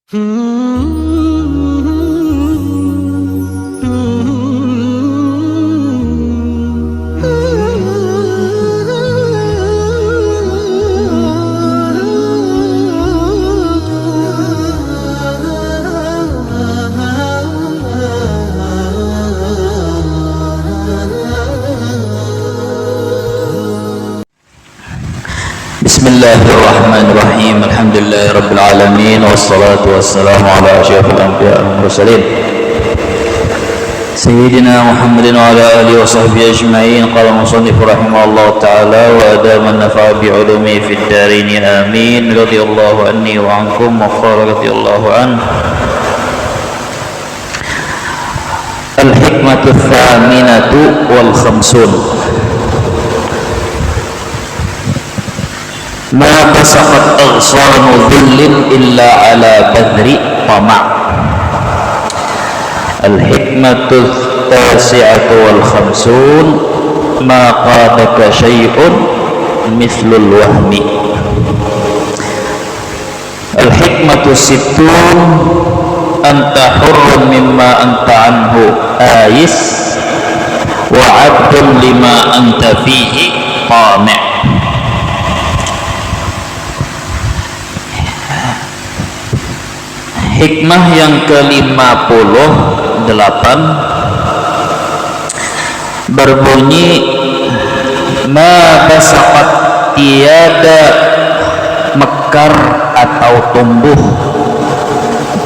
Bismillahirrahmanirrahim. Alhamdulillahirabbil alamin wassalatu wassalamu ala asyrafil anbiya'i wal mursalin sayyidina Muhammadin wa ala alihi wa sahbihi ajma'in. Qala musannif rahimahullahu ta'ala wa adaman nafa'a bi 'ulumi fid darin amin. Radhiyallahu anni wa ankum wa qala radhiyallahu an. Al-hikmatu tsaminatu wal khamsun. Ma basaqat aghsanu dhillin illa ala badri tama'. Al-hikmatu tasi'atu wal khamsun. Ma qadaka syai'un mithlul wahmi. Al-hikmatu sittun. Anta hurrun mimma anta anhu ais wa 'abdun lima anta fihi qami'. Hikmah yang ke-58 berbunyi, ma basaqat, tiada mekar atau tumbuh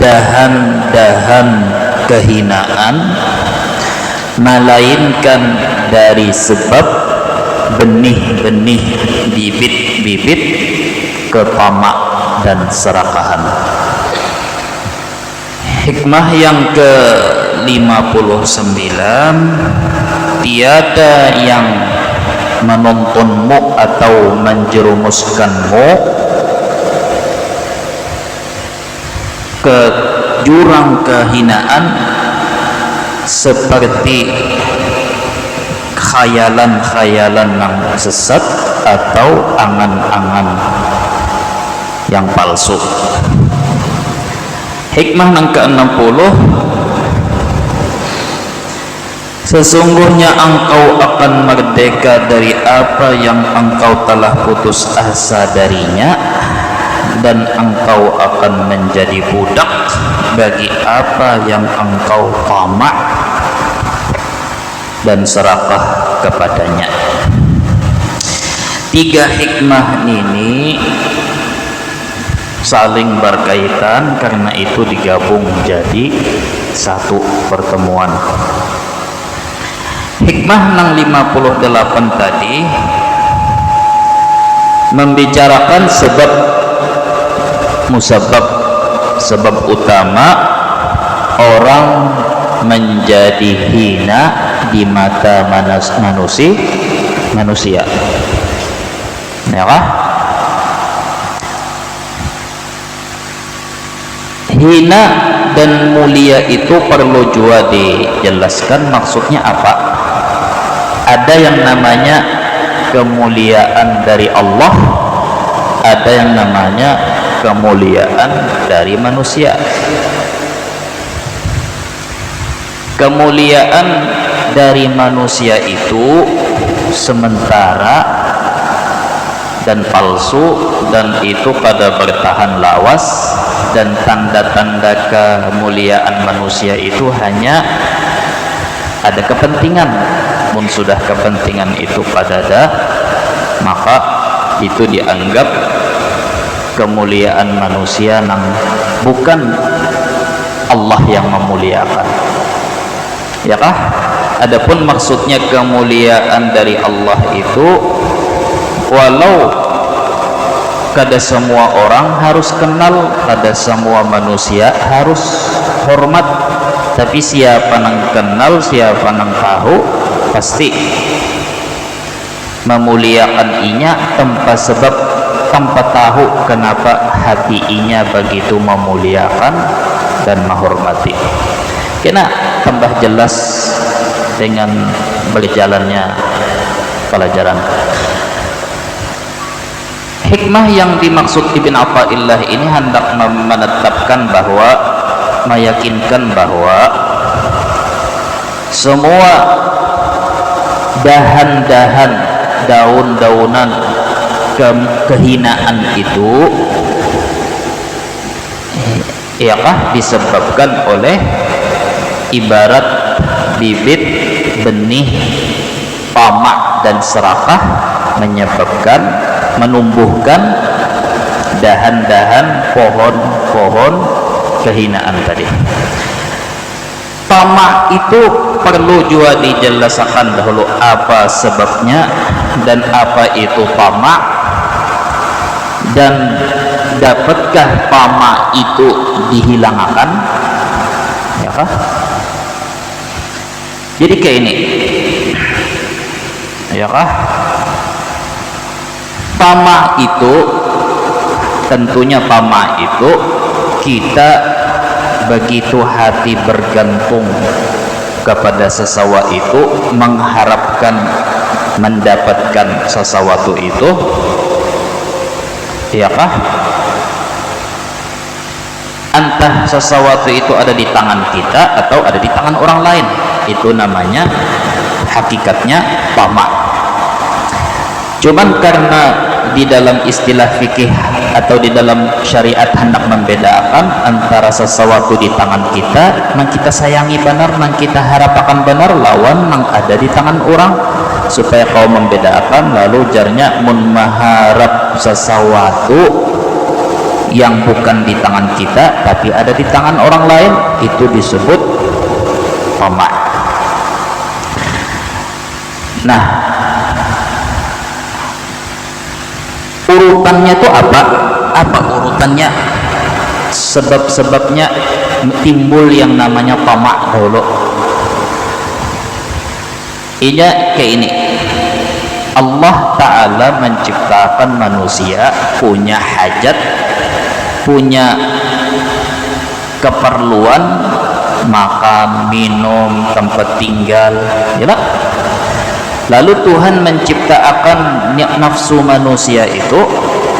dahan-dahan kehinaan melainkan dari sebab benih-benih, bibit-bibit ketamak dan serakahan. Hikmah yang ke-59, tiada yang menuntunmu atau menjerumuskanmu ke jurang kehinaan seperti khayalan-khayalan yang sesat atau angan-angan yang palsu. Hikmah yang ke-60, sesungguhnya engkau akan merdeka dari apa yang engkau telah putus asa darinya, dan engkau akan menjadi budak bagi apa yang engkau tamak dan serakah kepadanya. Tiga hikmah ini saling berkaitan, karena itu digabung menjadi satu pertemuan. Hikmah yang 58 tadi membicarakan sebab musabab, sebab utama orang menjadi hina di mata manusia. Ya kah? Hina dan mulia itu perlu juga dijelaskan maksudnya apa. Ada yang namanya kemuliaan dari Allah, ada yang namanya kemuliaan dari manusia. Kemuliaan dari manusia itu sementara dan palsu, dan itu pada bertahan lawas, dan tanda-tanda kemuliaan manusia itu hanya ada kepentingan. Mun sudah kepentingan itu pada ada, maka itu dianggap kemuliaan manusia yang bukan Allah yang memuliakan. Ya kah? Adapun maksudnya kemuliaan dari Allah itu, walau kada semua orang harus kenal, kada semua manusia harus hormat, tapi siapa yang kenal, siapa yang tahu, pasti memuliakan inya tanpa sebab, tanpa tahu kenapa hati inya begitu memuliakan dan menghormati. Kena tambah jelas dengan berjalannya pelajaran. hikmah yang dimaksud Ibn Athaillah ini hendak menetapkan bahwa, meyakinkan bahwa semua dahan-dahan, daun-daunan kehinaan itu iakah disebabkan oleh ibarat bibit benih tamak dan serakah, menyebabkan menumbuhkan dahan-dahan pohon-pohon kehinaan tadi. Tamak itu perlu juga dijelaskan dahulu apa sebabnya dan apa itu tamak, dan dapatkah tamak itu dihilangkan, ya kah? Jadi kayak ini, ya kah? Tamak itu, tentunya tamak itu kita begitu hati bergantung kepada sesuatu itu, mengharapkan mendapatkan sesuatu itu, ya kah? Entah sesuatu itu ada di tangan kita atau ada di tangan orang lain, itu namanya hakikatnya tamak. Cuman karena di dalam istilah fikih atau di dalam syariat hendak membedakan antara sesuatu di tangan kita, nang kita sayangi benar, nang kita harapkan benar, lawan nang ada di tangan orang, supaya kau membedakan. Lalu jarnya mun mengharap sesuatu yang bukan di tangan kita tapi ada di tangan orang lain, itu disebut tamak. Nah, urutannya itu apa urutannya, sebab-sebabnya timbul yang namanya tamak dulu. Ini kayak ini, Allah Ta'ala menciptakan manusia punya hajat, punya keperluan makan, minum, tempat tinggal, ya. Lalu Tuhan menciptakan nafsu manusia itu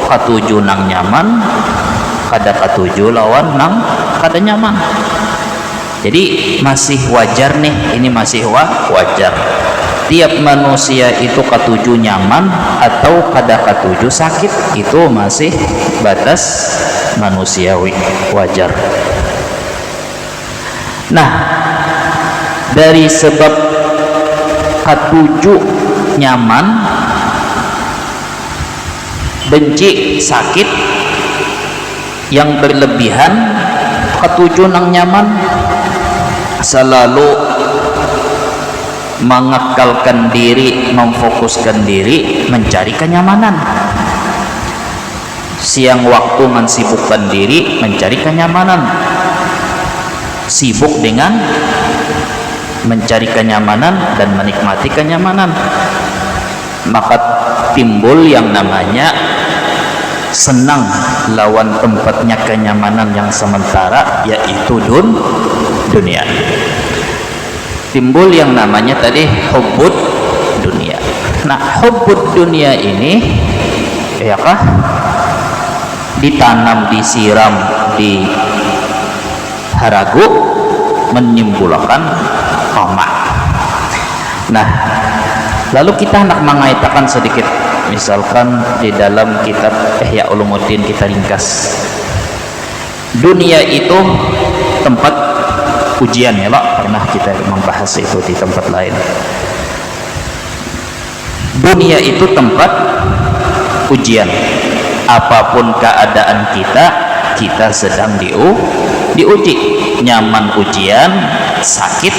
katuju nang nyaman, kada katuju lawan nang kada nyaman. Jadi masih wajar nih, ini masih wajar. Tiap manusia itu katuju nyaman atau kada katuju sakit, itu masih batas manusiawi, wajar. Nah, dari sebab katuju nyaman, benci sakit yang berlebihan, katuju nang nyaman, selalu mengekalkan diri, memfokuskan diri mencari kenyamanan. Siang waktu mensibukkan diri mencari kenyamanan, sibuk dengan mencari kenyamanan dan menikmati kenyamanan, maka timbul yang namanya senang lawan tempatnya kenyamanan yang sementara, yaitu dunia. Timbul yang namanya tadi hubbud dunia. Nah, hubbud dunia ini, ya kah, ditanam, disiram, diharagu, menimbulkan tamak. Nah, lalu kita hendak mengaitkan sedikit, misalkan di dalam kitab Ihya Ulumuddin kita ringkas, dunia itu tempat ujian, ya Pak, pernah kita membahas itu di tempat lain. Dunia itu tempat ujian. Apapun keadaan kita sedang diuji. Nyaman ujian, sakit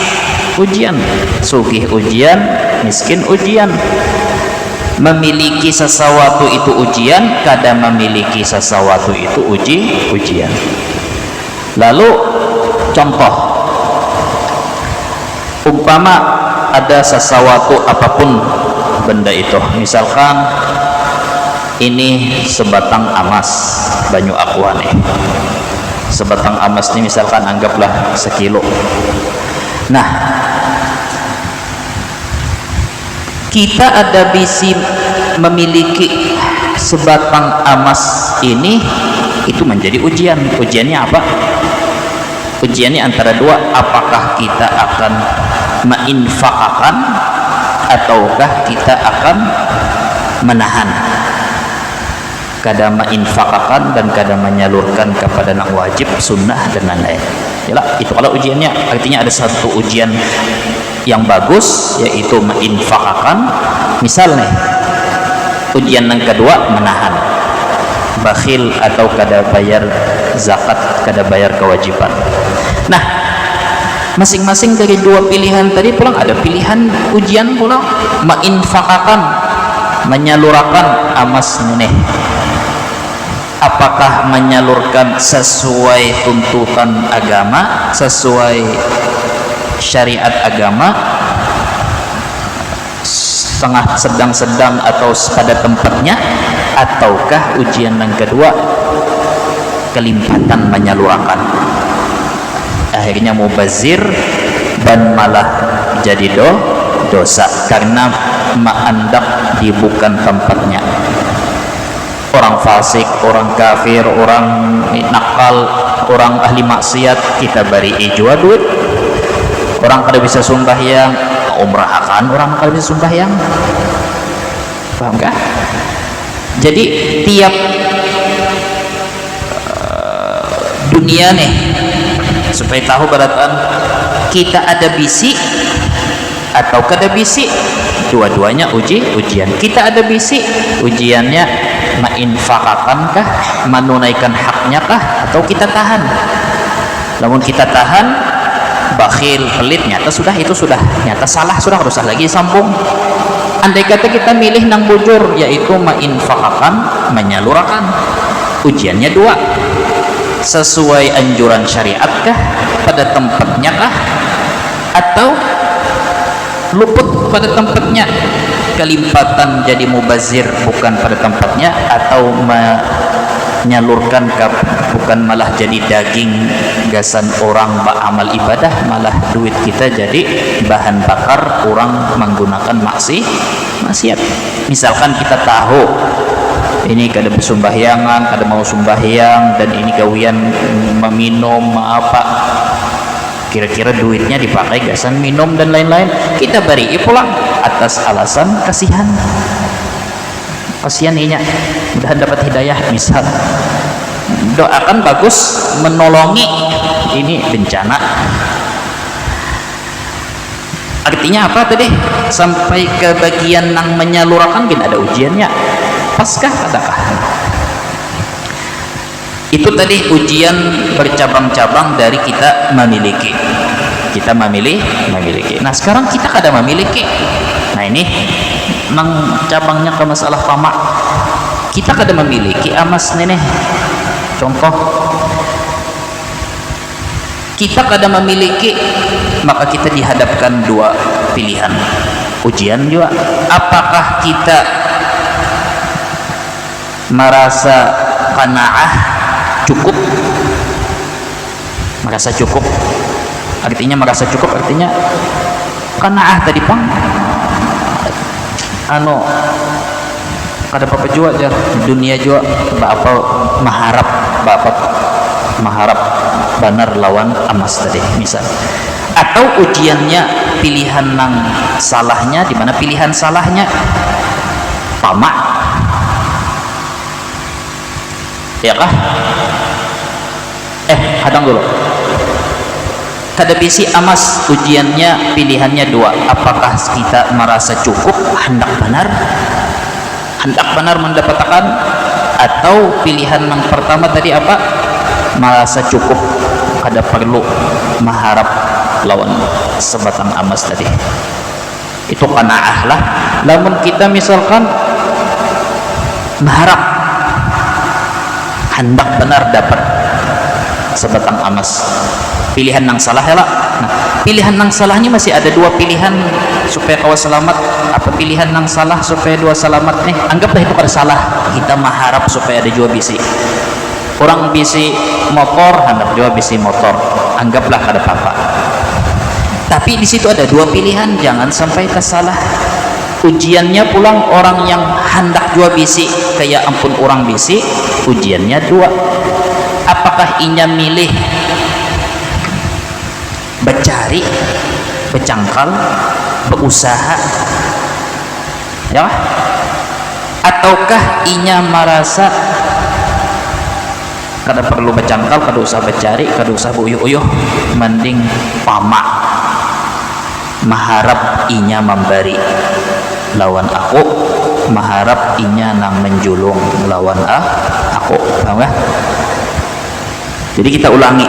ujian, sugih ujian, miskin ujian. Memiliki sesuatu itu ujian, kada memiliki sesuatu itu ujian. Lalu contoh, umpama ada sesuatu apapun benda itu, misalkan ini sebatang emas banyu aqua nih, sebatang emas ini misalkan anggaplah sekilo. Nah, kita ada memiliki sebatang emas ini itu menjadi ujian. Ujiannya apa? Ujiannya antara dua, apakah kita akan menginfakkan ataukah kita akan menahan. Kada menginfakkan dan kada menyalurkan kepada yang wajib, sunnah dan lain-lain. Yalah, itu kalau ujiannya. Artinya ada satu ujian yang bagus, yaitu menginfakkan. Misal nih, ujian yang kedua menahan, bakhil atau kada bayar zakat, kada bayar kewajiban. Nah, masing-masing dari dua pilihan tadi pulang ada pilihan ujian pulang. Menginfakkan, menyalurkan emas nih, apakah menyalurkan sesuai tuntutan agama, sesuai syariat agama, setengah sedang-sedang atau pada tempatnya, ataukah ujian yang kedua kelimpatan menyalurkan, akhirnya mubazir dan malah jadi dosa karena mengandak di bukan tempatnya. Orang fasik, orang kafir, orang nakal, orang ahli maksiat kita beri ijwa duit. Orang kada bisa sembahyang, umrah akan orang kada bisa sembahyang. Paham kah? Jadi tiap dunia nih, supaya tahu barataan kita ada bisi atau kada bisi, dua-duanya ujian. Kita ada bisi, ujiannya menginfakkan kah, menunaikan haknya kah, atau kita tahan. Namun kita tahan, bakhil, pelit, nyata nyata salah, sudah usah lagi sambung. Andai kata kita milih nang bujur, yaitu menginfakkan, menyalurkan, ujiannya dua, sesuai anjuran syariat kah, pada tempatnya kah, atau luput pada tempatnya, kelimpatan jadi mubazir bukan pada tempatnya, atau menyalurkan bukan malah jadi daging gasan orang beramal ibadah, malah duit kita jadi bahan bakar orang menggunakan maksiat. Misalkan kita tahu ini kada bersembahyangan, kada mau sembahyang, dan ini gawian meminum apa, kira-kira duitnya dipakai gasan minum dan lain-lain, kita beri pulang atas alasan kasihan inya, mudah dapat hidayah. Misal doakan bagus, menolongi ini bencana. Artinya apa tadi? Sampai ke bagian yang menyalurkan gini ada ujiannya, paskah adakah? Itu tadi ujian bercabang-cabang dari kita memiliki. Kita memiliki. Nah, sekarang kita kada memiliki. Nah, ini nang cabangnya ke masalah tamak. Kita kada memiliki emas nenek. Contoh, kita kada memiliki, maka kita dihadapkan dua pilihan. Ujian juga. Apakah kita merasa qanaah, cukup, merasa cukup, artinya qanaah tadi pang kada apa jua aja dunia jua baapa maharap banar lawan emas tadi misal. Atau ujiannya pilihan nang salahnya, di mana pilihan salahnya tamak, ya kah? Hadang dulu. Kada bisi emas, ujiannya pilihannya dua. Apakah kita merasa cukup, hendak benar mendapatkan, atau pilihan yang pertama tadi apa? Merasa cukup, kada perlu mengharap lawan sebatang emas tadi. Itu qanaah lah. Namun kita misalkan mengharap, hendak benar dapat sebatang emas, pilihan yang salah ya lah. Nah, pilihan yang salahnya masih ada dua pilihan supaya kau selamat. Apa pilihan yang salah supaya dua selamat nih? Anggaplah itu kada salah, kita mengharap supaya ada dua bisi. Orang bisi motor, hendak dua bisi motor, anggaplah kada apa-apa. Tapi di situ ada dua pilihan, jangan sampai kesalah. ujiannya pulang orang yang hendak jua bisi kayak ampun orang bisi, ujiannya dua. Apakah inya milih bercari, bercangkal, berusaha, ya, ataukah inya merasa kada perlu bercangkal, kada usah bercari, kada usah buyuh-uyuh, mending pamak maharap inya memberi lawan aku, maharap inya nang menjulung lawan aku, paham gak? Jadi kita ulangi,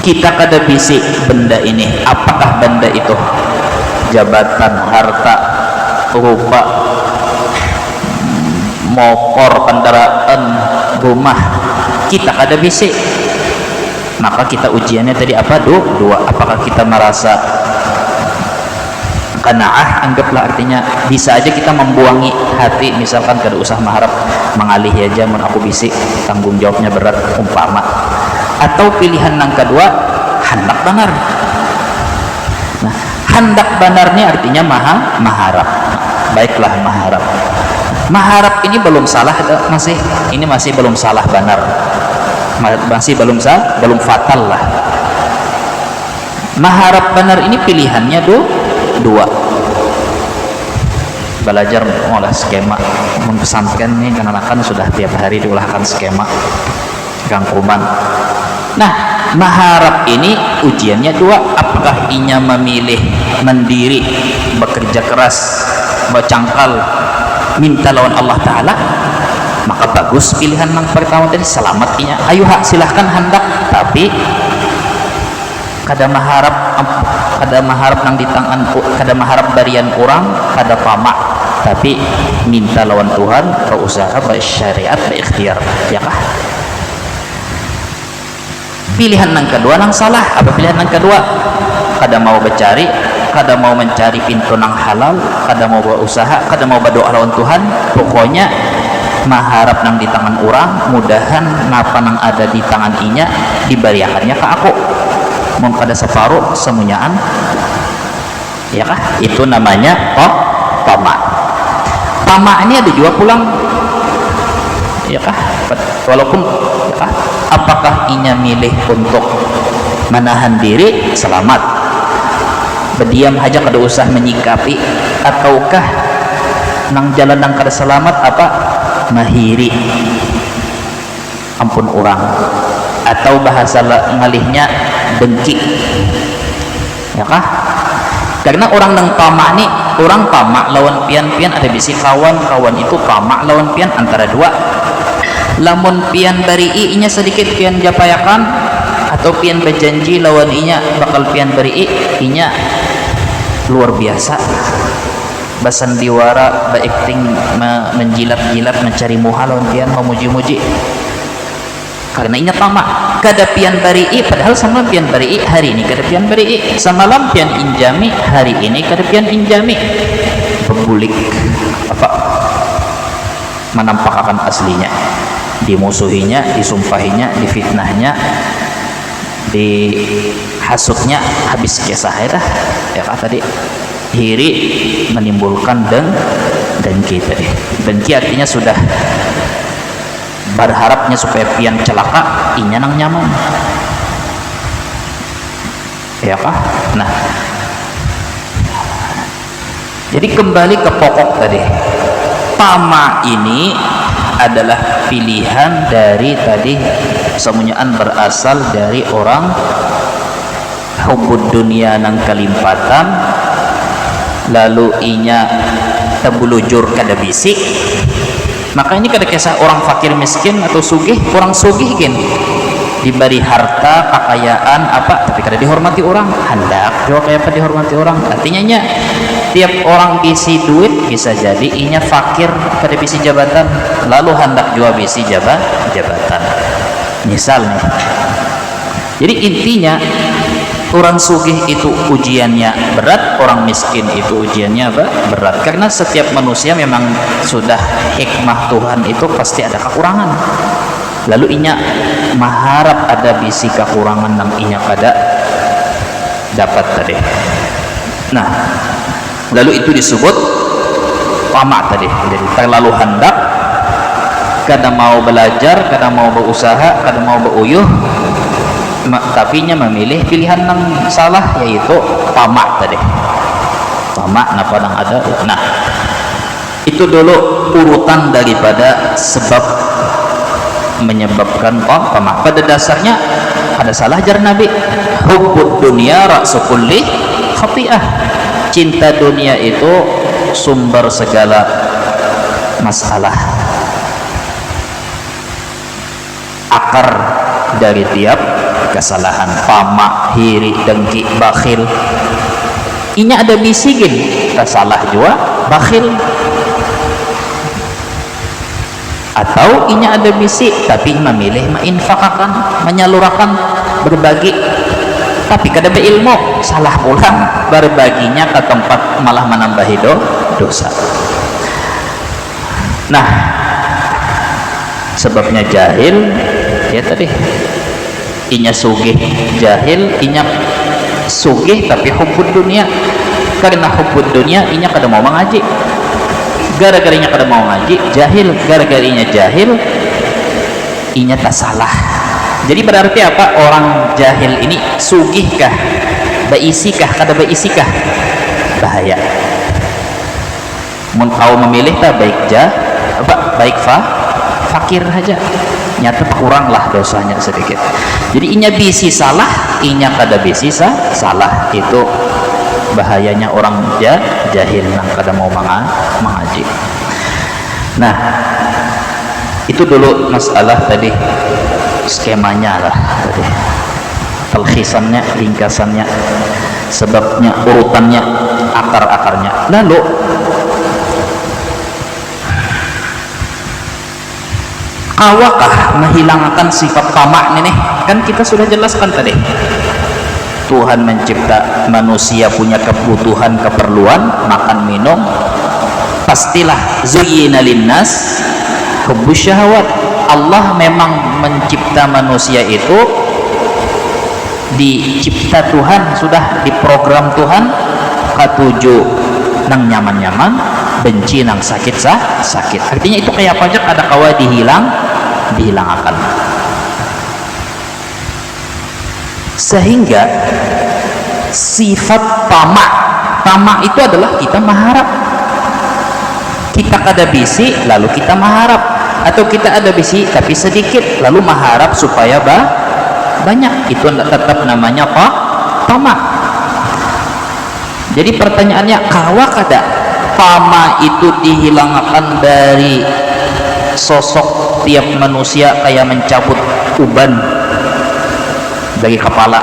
kita kada bisi benda ini, apakah benda itu jabatan, harta, rupa, motor, kendaraan, rumah, kita kada bisi. Maka kita ujiannya tadi apa? Dua. Apakah kita merasa qanaah, anggaplah artinya bisa aja kita membuangi hati, misalkan kada usah mengharap mengalih aja mun aku bisi, tanggung jawabnya berat umpama. Atau pilihan yang kedua, hendak benar. Nah, hendak benarnya artinya maharap. Baiklah, maharap. Maharap ini belum salah, ini masih belum salah benar. Masih belum fatal lah. Maharap benar ini pilihannya dua. Belajar olah skema pesantren nih, kan sudah tiap hari diulahkan skema gangkuman. Nah, maharap ini ujiannya dua. Apakah inya memilih mendiri, bekerja keras, bercangkal, minta lawan Allah Ta'ala, maka bagus pilihan yang pertama tadi, selamat inya, ayo hak silahkan hendak, tapi kada maharap nang di tangan, kada maharap barian kurang, kada pamak, tapi minta lawan Tuhan, berusaha, bersyariat, berikhtiar, ya kah? Pilihan yang kedua nang salah. Apa pilihan yang kedua? Kada mau bercari, kada mau mencari pintu nang halal, kada mau berusaha, kada mau berdoa lawan Tuhan, pokoknya maharap nang di tangan orang, mudahan napa nang ada di tangan inya diberiakannya ke aku, mau kada separuh semunyaan, ya kah? Itu namanya tamak. Tamak ini ada juga pulang, ya kah? Walaupun, ya kah? Apakah inya milih untuk menahan diri, selamat, berdiam aja kada usah menyikapi, ataukah nang jalan nang kada selamat apa mahiri ampun orang, atau bahasa ngalihnya dengki, ya kah? Karena orang nang tamak nih, orang tamak lawan pian-pian ada bisi kawan itu tamak lawan pian antara dua. Lamun pian bari inya sedikit pian japayakan, atau pian berjanji lawan inya bakal pian bari inya luar biasa, basandiwara, berakting, menjilat-jilat, mencari muha lawan pian, memuji-muji, karena inya tamak. Kada pian bari padahal sama pian bari hari ini kada pian bari, semalam pian injami, hari ini kada pian injami. Pembulik apa menampakkan aslinya, dimusuhinya, disumpahinya, difitnahnya, dihasutnya, habis kisah dah, ya kah tadi hiri menimbulkan dengki tadi. Dengki artinya sudah berharapnya supaya pian celaka, inya nang nyaman, ya kah? Nah, jadi kembali ke pokok tadi, tamak ini adalah pilihan dari tadi semuanyaan berasal dari orang hubud dunia nang kelimpatan, lalu inya tebulujur kada bisik. Maka ini kada kisah orang fakir miskin atau sugih, orang sugih kan diberi harta, kekayaan apa, tapi kada dihormati orang, hendak juga kayak apa dihormati orang. Artinya nya tiap orang isi duit bisa jadi inya fakir kada bisi jabatan, lalu hendak juga bisi jabatan. Misal nih. Jadi intinya orang sugih itu ujiannya berat, orang miskin itu ujiannya berat, karena setiap manusia memang sudah hikmah Tuhan itu pasti ada kekurangan, lalu inya maharap ada bisi kekurangan yang inya kada dapat tadi. Nah, Lalu itu disebut tamak tadi. Jadi terlalu hendak, kadang mau belajar, kadang mau berusaha, kadang mau beruyuh, tapi nya memilih pilihan yang salah, yaitu tamak tadi. Tamak napa nang ada. Nah, itu dulu urutan daripada sebab menyebabkan tamak. Pada dasarnya ada salah jar Nabi, hubbud dunya ra'su kulli khati'ah. Cinta dunia itu sumber segala masalah, akar dari tiap kesalahan. Tamak, hiri, dengki, bakhil, inya ada bisigin salah juga bakhil, atau inya ada bisi tapi memilih menginfakakan, menyalurkan, berbagi, tapi kada berilmu, salah pulang berbaginya ke tempat malah menambahi dosa. Nah, sebabnya jahil ya tadi, inya sugih jahil, inya sugih tapi hubbud dunia. Karena hubbud dunia inya kada mau mengaji, gara-garanya kada mau ngaji, jahil, gara-garanya jahil inya tak salah. Jadi berarti apa? Orang jahil ini sugihkah, baisikah, kada baisikah? Bahaya. Mun tahu memilih tak baik baik fakir aja, nyata kuranglah dosanya sedikit. Jadi inya bisi salah, inya kada bisi salah. Itu bahayanya orang jahil nang kada mau mengaji. Nah, itu dulu masalah tadi, skemanya lah tadi, talkhisannya, ringkasannya, sebabnya, urutannya, akar-akarnya. Lalu awakah menghilangkan sifat tamak ini? Kan kita sudah jelaskan tadi, Tuhan mencipta manusia punya kebutuhan, keperluan, makan, minum. Pastilah zuyyina linnas hubbus syahawat. Allah memang mencipta manusia itu, dicipta Tuhan, sudah diprogram Tuhan ketuju nang nyaman-nyaman, benci nang sakit. Artinya itu kayak pajak ada kawa dihilangkan. Sehingga sifat tamak itu adalah kita mengharap. Kita kada bisi lalu kita mengharap, atau kita ada bisi tapi sedikit lalu mengharap supaya banyak. Itu tetap namanya tamak. Jadi pertanyaannya, kawa kada tamak itu dihilangkan dari sosok tiap manusia, kayak mencabut uban dari kepala,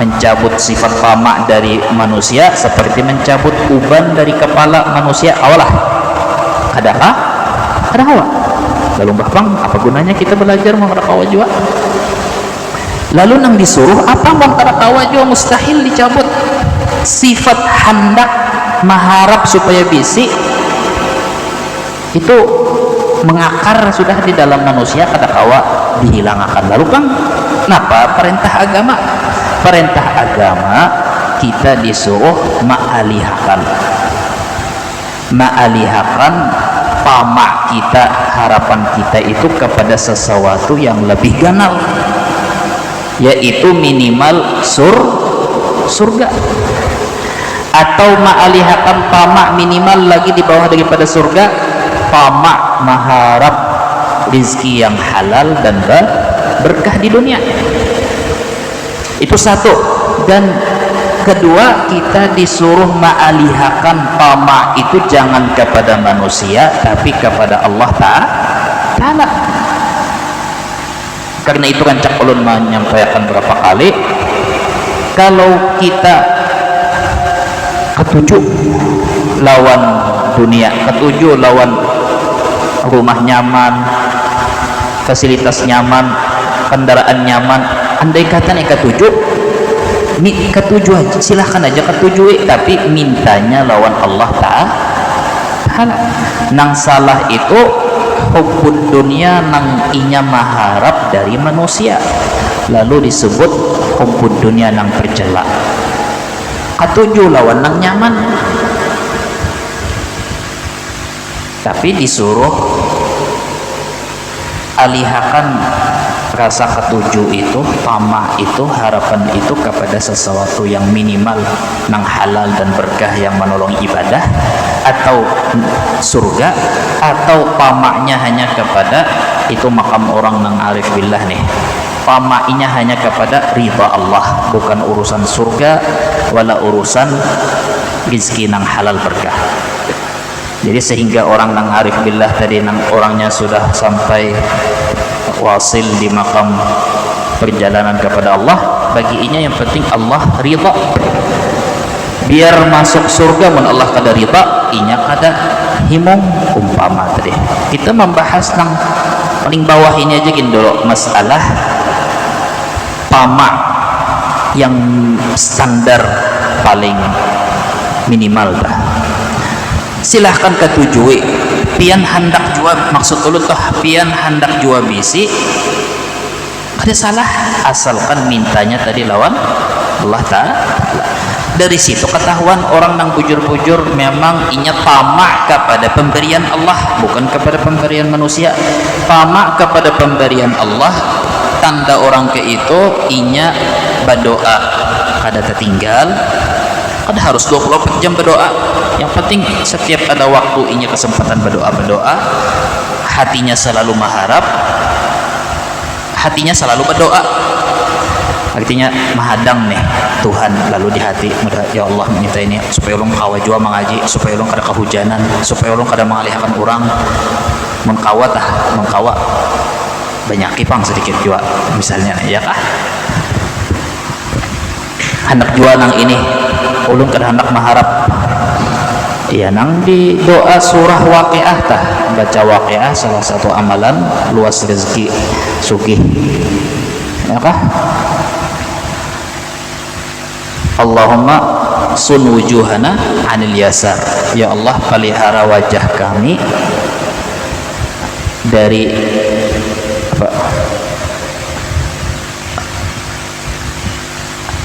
mencabut sifat tamak dari manusia seperti mencabut uban dari kepala manusia. Awalah ada hawa. Lalu bahkan apa gunanya kita belajar mau kawa juga? Lalu nang disuruh apa mau kawa juga? Mustahil dicabut. Sifat hendak mengharap supaya bisi itu mengakar sudah di dalam manusia, kada kawa dihilangkan. Lalu kan kenapa perintah agama? Perintah agama kita disuruh ma'alihakan tamak kita, harapan kita itu kepada sesuatu yang lebih ganal, yaitu minimal surga, atau ma'alihakan tamak minimal lagi di bawah daripada surga, tamak mengharap rizki yang halal dan berkah di dunia. Itu satu. Dan kedua, kita disuruh ma'alihakan tamak itu jangan kepada manusia tapi kepada Allah Ta'ala. Karena itu kan Cak Ulun menyampaikan berapa kali, kalau kita ketujuh lawan dunia, ketujuh lawan rumah nyaman, fasilitas nyaman, kendaraan nyaman, andai kata nih ketujuh aja, silahkan aja ketujuh, tapi mintanya lawan Allah Ta'ala. Nang salah itu hubbud dunia, nang inya maharap dari manusia, lalu disebut hubbud dunia nang perjala. Ketujuh lawan nang nyaman, Tapi disuruh alihkan rasa ketujuh itu, tamak itu, harapan itu kepada sesuatu yang minimal, nang halal dan berkah yang menolong ibadah, atau surga, atau tamaknya hanya kepada itu makam orang nang arif billah nih, tamaknya hanya kepada ridha Allah, bukan urusan surga wala urusan rizki nang halal berkah. Jadi sehingga orang nang arif billah tadi, nang orangnya sudah sampai wasil di makam perjalanan kepada Allah, baginya yang penting Allah ridha, biar masuk surga mun Allah kada ridha, inya kada himung. Umpama tadi kita membahas nang paling bawah ini aja gini dulu, masalah tamak yang standar paling minimal dah. Silahkan ketujui pian hendak jua, maksud dulu toh pian hendak jua bisi ada salah, asalkan mintanya tadi lawan Allah Ta'ala. Dari situ ketahuan orang nang bujur-bujur memang inya tamak kepada pemberian Allah, bukan kepada pemberian manusia. Tamak kepada pemberian Allah, tanda orang ke itu inya berdoa kada tertinggal, kada harus 24 jam berdoa. Yang penting setiap ada waktu inya kesempatan berdoa, hatinya selalu mengharap, hatinya selalu berdoa, artinya menghadang nih Tuhan lalu di hati, ya Allah minta ini supaya ulun kawa jua mengaji, supaya ulun kada kehujanan, supaya ulun kada mengalihkan orang mengkawa banyak kipang sedikit jua misalnya, ya kah hendak jua nang ini ulun kada hendak mengharap, ya nang di doa surah Waqiah tah, baca Waqiah salah satu amalan luas rezeki sugih, ya kah. Allahumma sun wujuhana anil yasar, ya Allah pelihara wajah kami dari apa,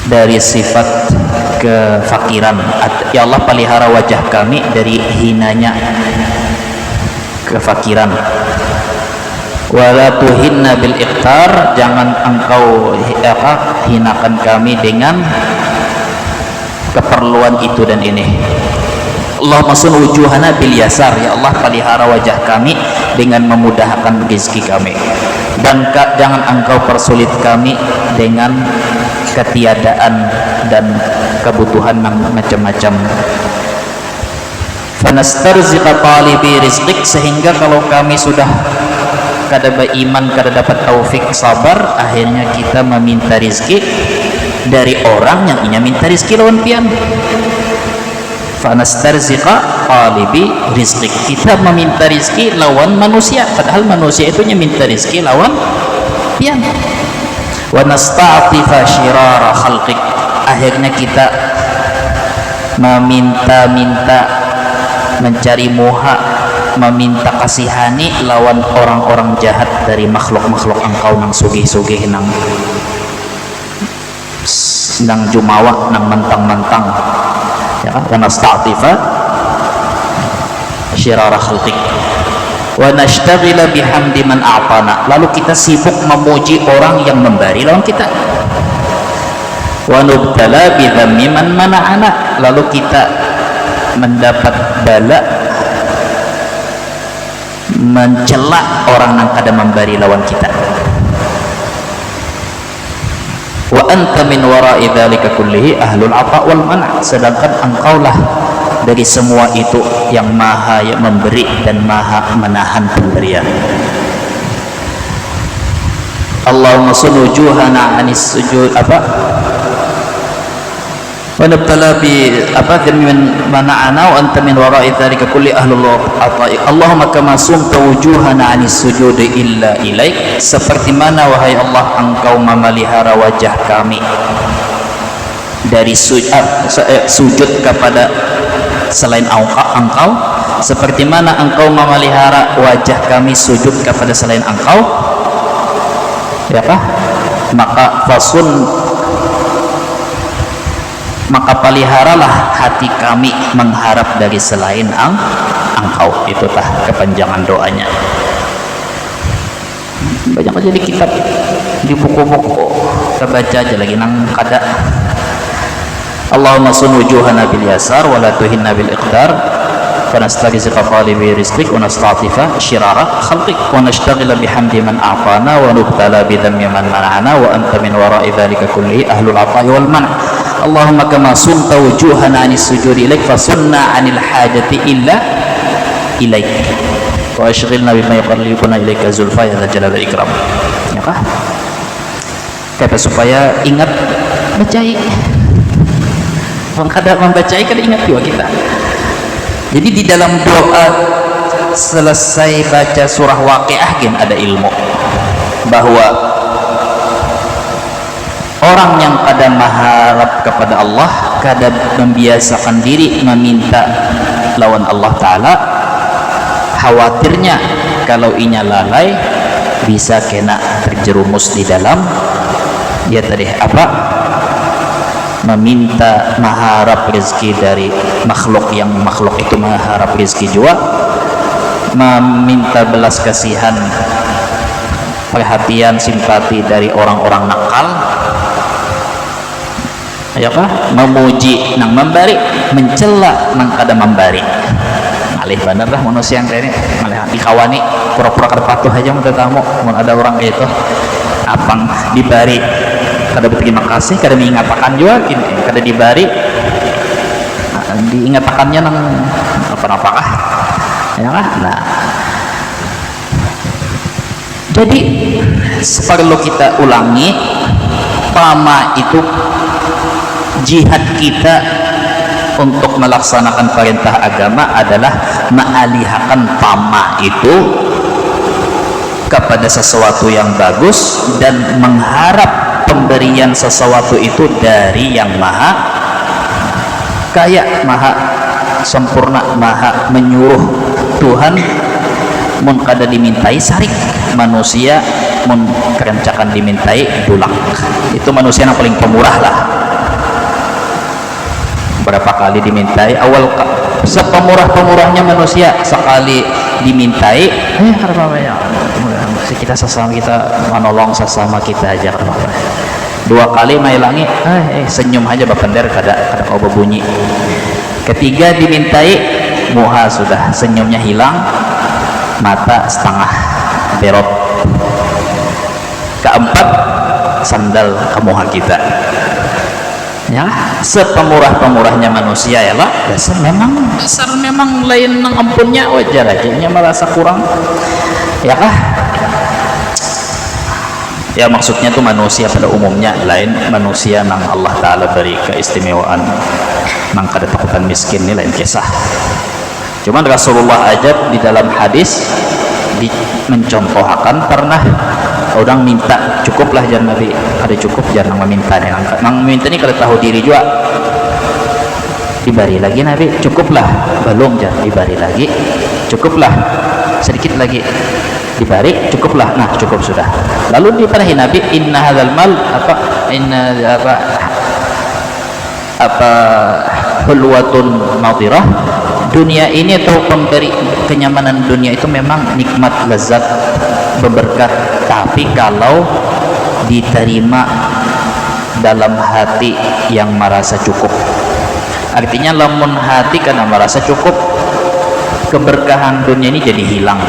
dari sifat kefakiran. Ya Allah pelihara wajah kami dari hinanya kefakiran. Wala tuhinna bil iqtar, jangan engkau hinakan kami dengan keperluan itu dan ini. Allahumma sun wujuhana bil yasar, ya Allah pelihara wajah kami dengan memudahkan rezeki kami, dan jangan engkau persulit kami dengan ketiadaan dan kebutuhan macam-macam. Fanastarziqa talibi rizqik, sehingga kalau kami sudah kada beriman, kada dapat taufik sabar, akhirnya kita meminta rizki dari orang yang inya minta rizki lawan pian. Fanastarziqa talibi rizqik, kita meminta rizki lawan manusia, padahal manusia itu nya minta rizki lawan pian. Wa nasta'tifa syirara khalqik, akhirnya kita meminta-minta, mencari muha, meminta kasihani lawan orang-orang jahat dari makhluk-makhluk engkau nang sugih-sugih, nang jumawa, nang mentang-mentang, ya kan. Wa nasta'tifa syirara khalqik wa nashtagila bihamdi man a'tana, lalu kita sibuk memuji orang yang memberi lawan kita. Wa nubtala bidhammi man mana'ana, lalu kita mendapat bala mencela orang yang kada memberi lawan kita. Wa anta min wara'i dzalika kullihi ahlul 'ata wal man', sedangkan engkaulah dari semua itu yang maha memberi dan maha menahan pemberian. Allahumma sun wujuhana anis sujud apa wa nabtala bi apa min mana'ana wa anta min wara'i dzalika kulli ahlul ata'i. Allahumma kama sumta wujuhana anis sujud illa ilaik, seperti mana wahai Allah engkau memelihara wajah kami dari sujud kepada selain engkau, seperti mana engkau memelihara wajah kami sujud kepada selain engkau, ya kah? Maka peliharalah hati kami mengharap dari selain engkau. Itu tah kepanjangan doanya. Banyak aja di kitab, di buku-buku kita baca aja lagi nang kada. Allahumma sun wujuhana bil yasar wa la tuhinna bil iqdar wa nastaghfiruka talibi rizqik wa nasta'tifa shirara khalqik wa nashtaghala bihamdi man a'tana wa nubtala bi dhammi man mana'ana wa anta min wara'i dhalika kulli ahlul 'ata'i wal man'. Allahumma kama sunta wujuhana 'anis sujudi ilaik fasunna 'anil hajati illa ilaik wa ashghilna bima yuqarribuna ilaika zulfa ya dzal jalali wal ikram. Ya kah? Kata supaya ingat bacai. Orang kada membacai kada ingat juga kita. Jadi di dalam doa selesai baca surah Waqiah gen ada ilmu bahwa orang yang kada mengharap kepada Allah, kada membiasakan diri meminta lawan Allah Ta'ala, khawatirnya kalau inya lalai bisa kena terjerumus di dalam dia tadi apa, meminta mengharap rezeki dari makhluk yang makhluk itu mengharap rezeki juga, meminta belas kasihan, perhatian, simpati dari orang-orang nakal, ya kah? Memuji nang memberi, mencela nang kada memberi. Alih bener lah manusia yang kayak ini, malah dikawani pura-pura kada patuh aja mau tamu, mau ada orang kayak itu apang dibari kada berterima kasih, kada mengatakan juga gini, kada dibari diingatakannya nang apa-apakah ya kah? Nah, jadi perlu kita ulangi, pama itu jihad kita untuk melaksanakan perintah agama adalah mengalihkan pama itu kepada sesuatu yang bagus dan mengharap pemberian sesuatu itu dari yang maha kaya, maha sempurna, maha menyuruh. Tuhan mun kada dimintai sarik, manusia mun kerencakan dimintai dulak. Itu manusia yang paling pemurah lah. Berapa kali dimintai, awal sepemurah-pemurahnya manusia sekali dimintai kita sesama kita menolong sesama kita aja, dua kali mailangi senyum aja bapender kada kau berbunyi. Ketiga dimintai muha sudah senyumnya hilang, mata setengah berot. Keempat sandal ke muha kita. Ya, sepemurah-pemurahnya manusia ya lah, dasar memang lain nang ampunnya wajar aja nya merasa kurang ya kah? Ya maksudnya tuh manusia pada umumnya, lain manusia nang Allah Ta'ala beri keistimewaan nang kada takutan miskin ini lain kisah. Cuman Rasulullah aja di dalam hadis mencontohkan pernah orang minta cukuplah jangan Nabi, ada cukup jangan meminta nih, nang meminta ini kada tahu diri juga, dibari lagi Nabi, cukuplah, belum jangan dibari lagi, cukuplah, sedikit lagi dibari, cukuplah, nah cukup sudah. Lalu diparahi Nabi, inna hadzal mal hulwatun madirah, dunia ini atau pemberi kenyamanan dunia itu memang nikmat, lezat, berberkat, tapi kalau diterima dalam hati yang merasa cukup, artinya lamun hati karena merasa cukup, keberkahan dunia ini jadi hilang,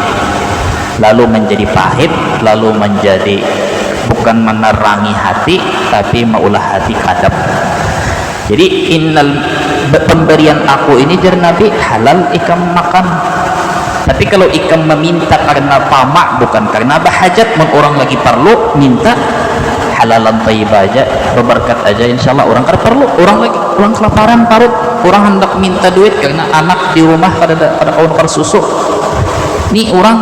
lalu menjadi pahit, lalu menjadi bukan menerangi hati tapi maulah hati kadap. Jadi innal pemberian aku ini jar Nabi halal ikam makan, tapi kalau ikam meminta karena tamak bukan karena bahajat, mun orang lagi perlu minta halalan thayyibah aja, berberkat aja, insyaallah orang kada perlu, orang kelaparan parut, orang hendak minta duit karena anak di rumah kada kawan susu, ini orang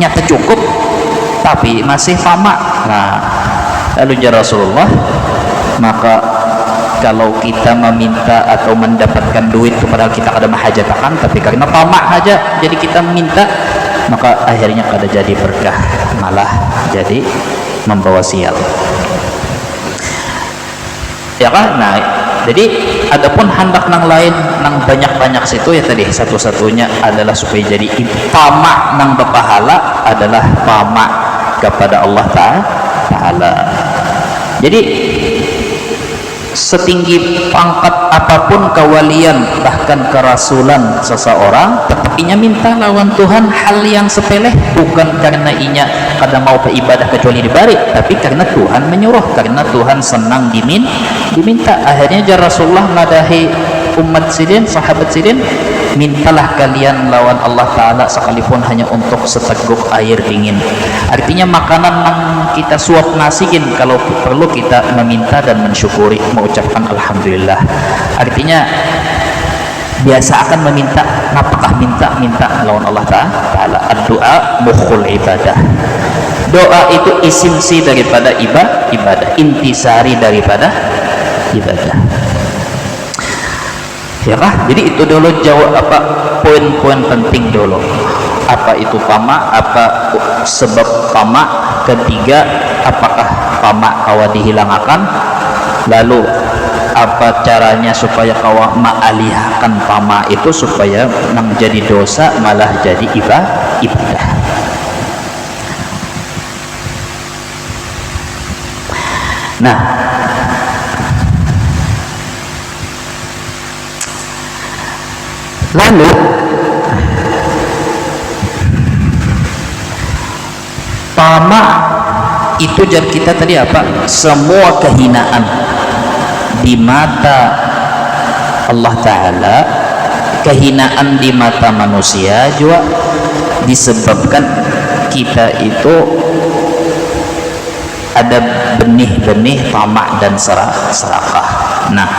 nyata cukup tapi masih tamak. Nah, lalu jar Rasulullah, maka kalau kita meminta atau mendapatkan duit padahal kita kada mahajatakan, tapi karena tamak aja jadi kita minta, maka akhirnya kada jadi berkah, malah jadi membawa sial ya kan? Nah, jadi adapun hendak nang lain nang banyak-banyak situ ya tadi satu-satunya adalah supaya jadi tamak nang berpahala adalah tamak kepada Allah Ta'ala. Jadi setinggi pangkat apapun kewalian bahkan kerasulan seseorang, tetap inya minta lawan Tuhan hal yang sepele, bukan karena inya kada mau beribadah kecuali dibari, tapi karena Tuhan menyuruh, karena Tuhan senang diminta. Akhirnya jar Rasulullah ngadahi umat sidin, sahabat sidin, mintalah kalian lawan Allah Ta'ala sekalipun hanya untuk seteguk air dingin. Artinya makanan yang kita suap nasiin, kalau perlu kita meminta dan mensyukuri, mengucapkan Alhamdulillah. Artinya biasa akan meminta, napakah minta lawan Allah Ta'ala. Ad-doa mukhul ibadah. Doa itu esensi daripada ibadah, intisari daripada ibadah. Ya kah? Jadi itu dulu jawab apa poin-poin penting dulu. Apa itu tamak? Apa sebab tamak? Ketiga, apakah tamak kawa dihilangakan? Lalu apa caranya supaya kawa ma'alihkan tamak itu supaya nang jadi dosa malah jadi ibadah. Nah, lalu tamak itu jar kita tadi apa? Semua kehinaan di mata Allah Ta'ala, kehinaan di mata manusia juga disebabkan kita itu ada benih-benih tamak dan serakah. Nah,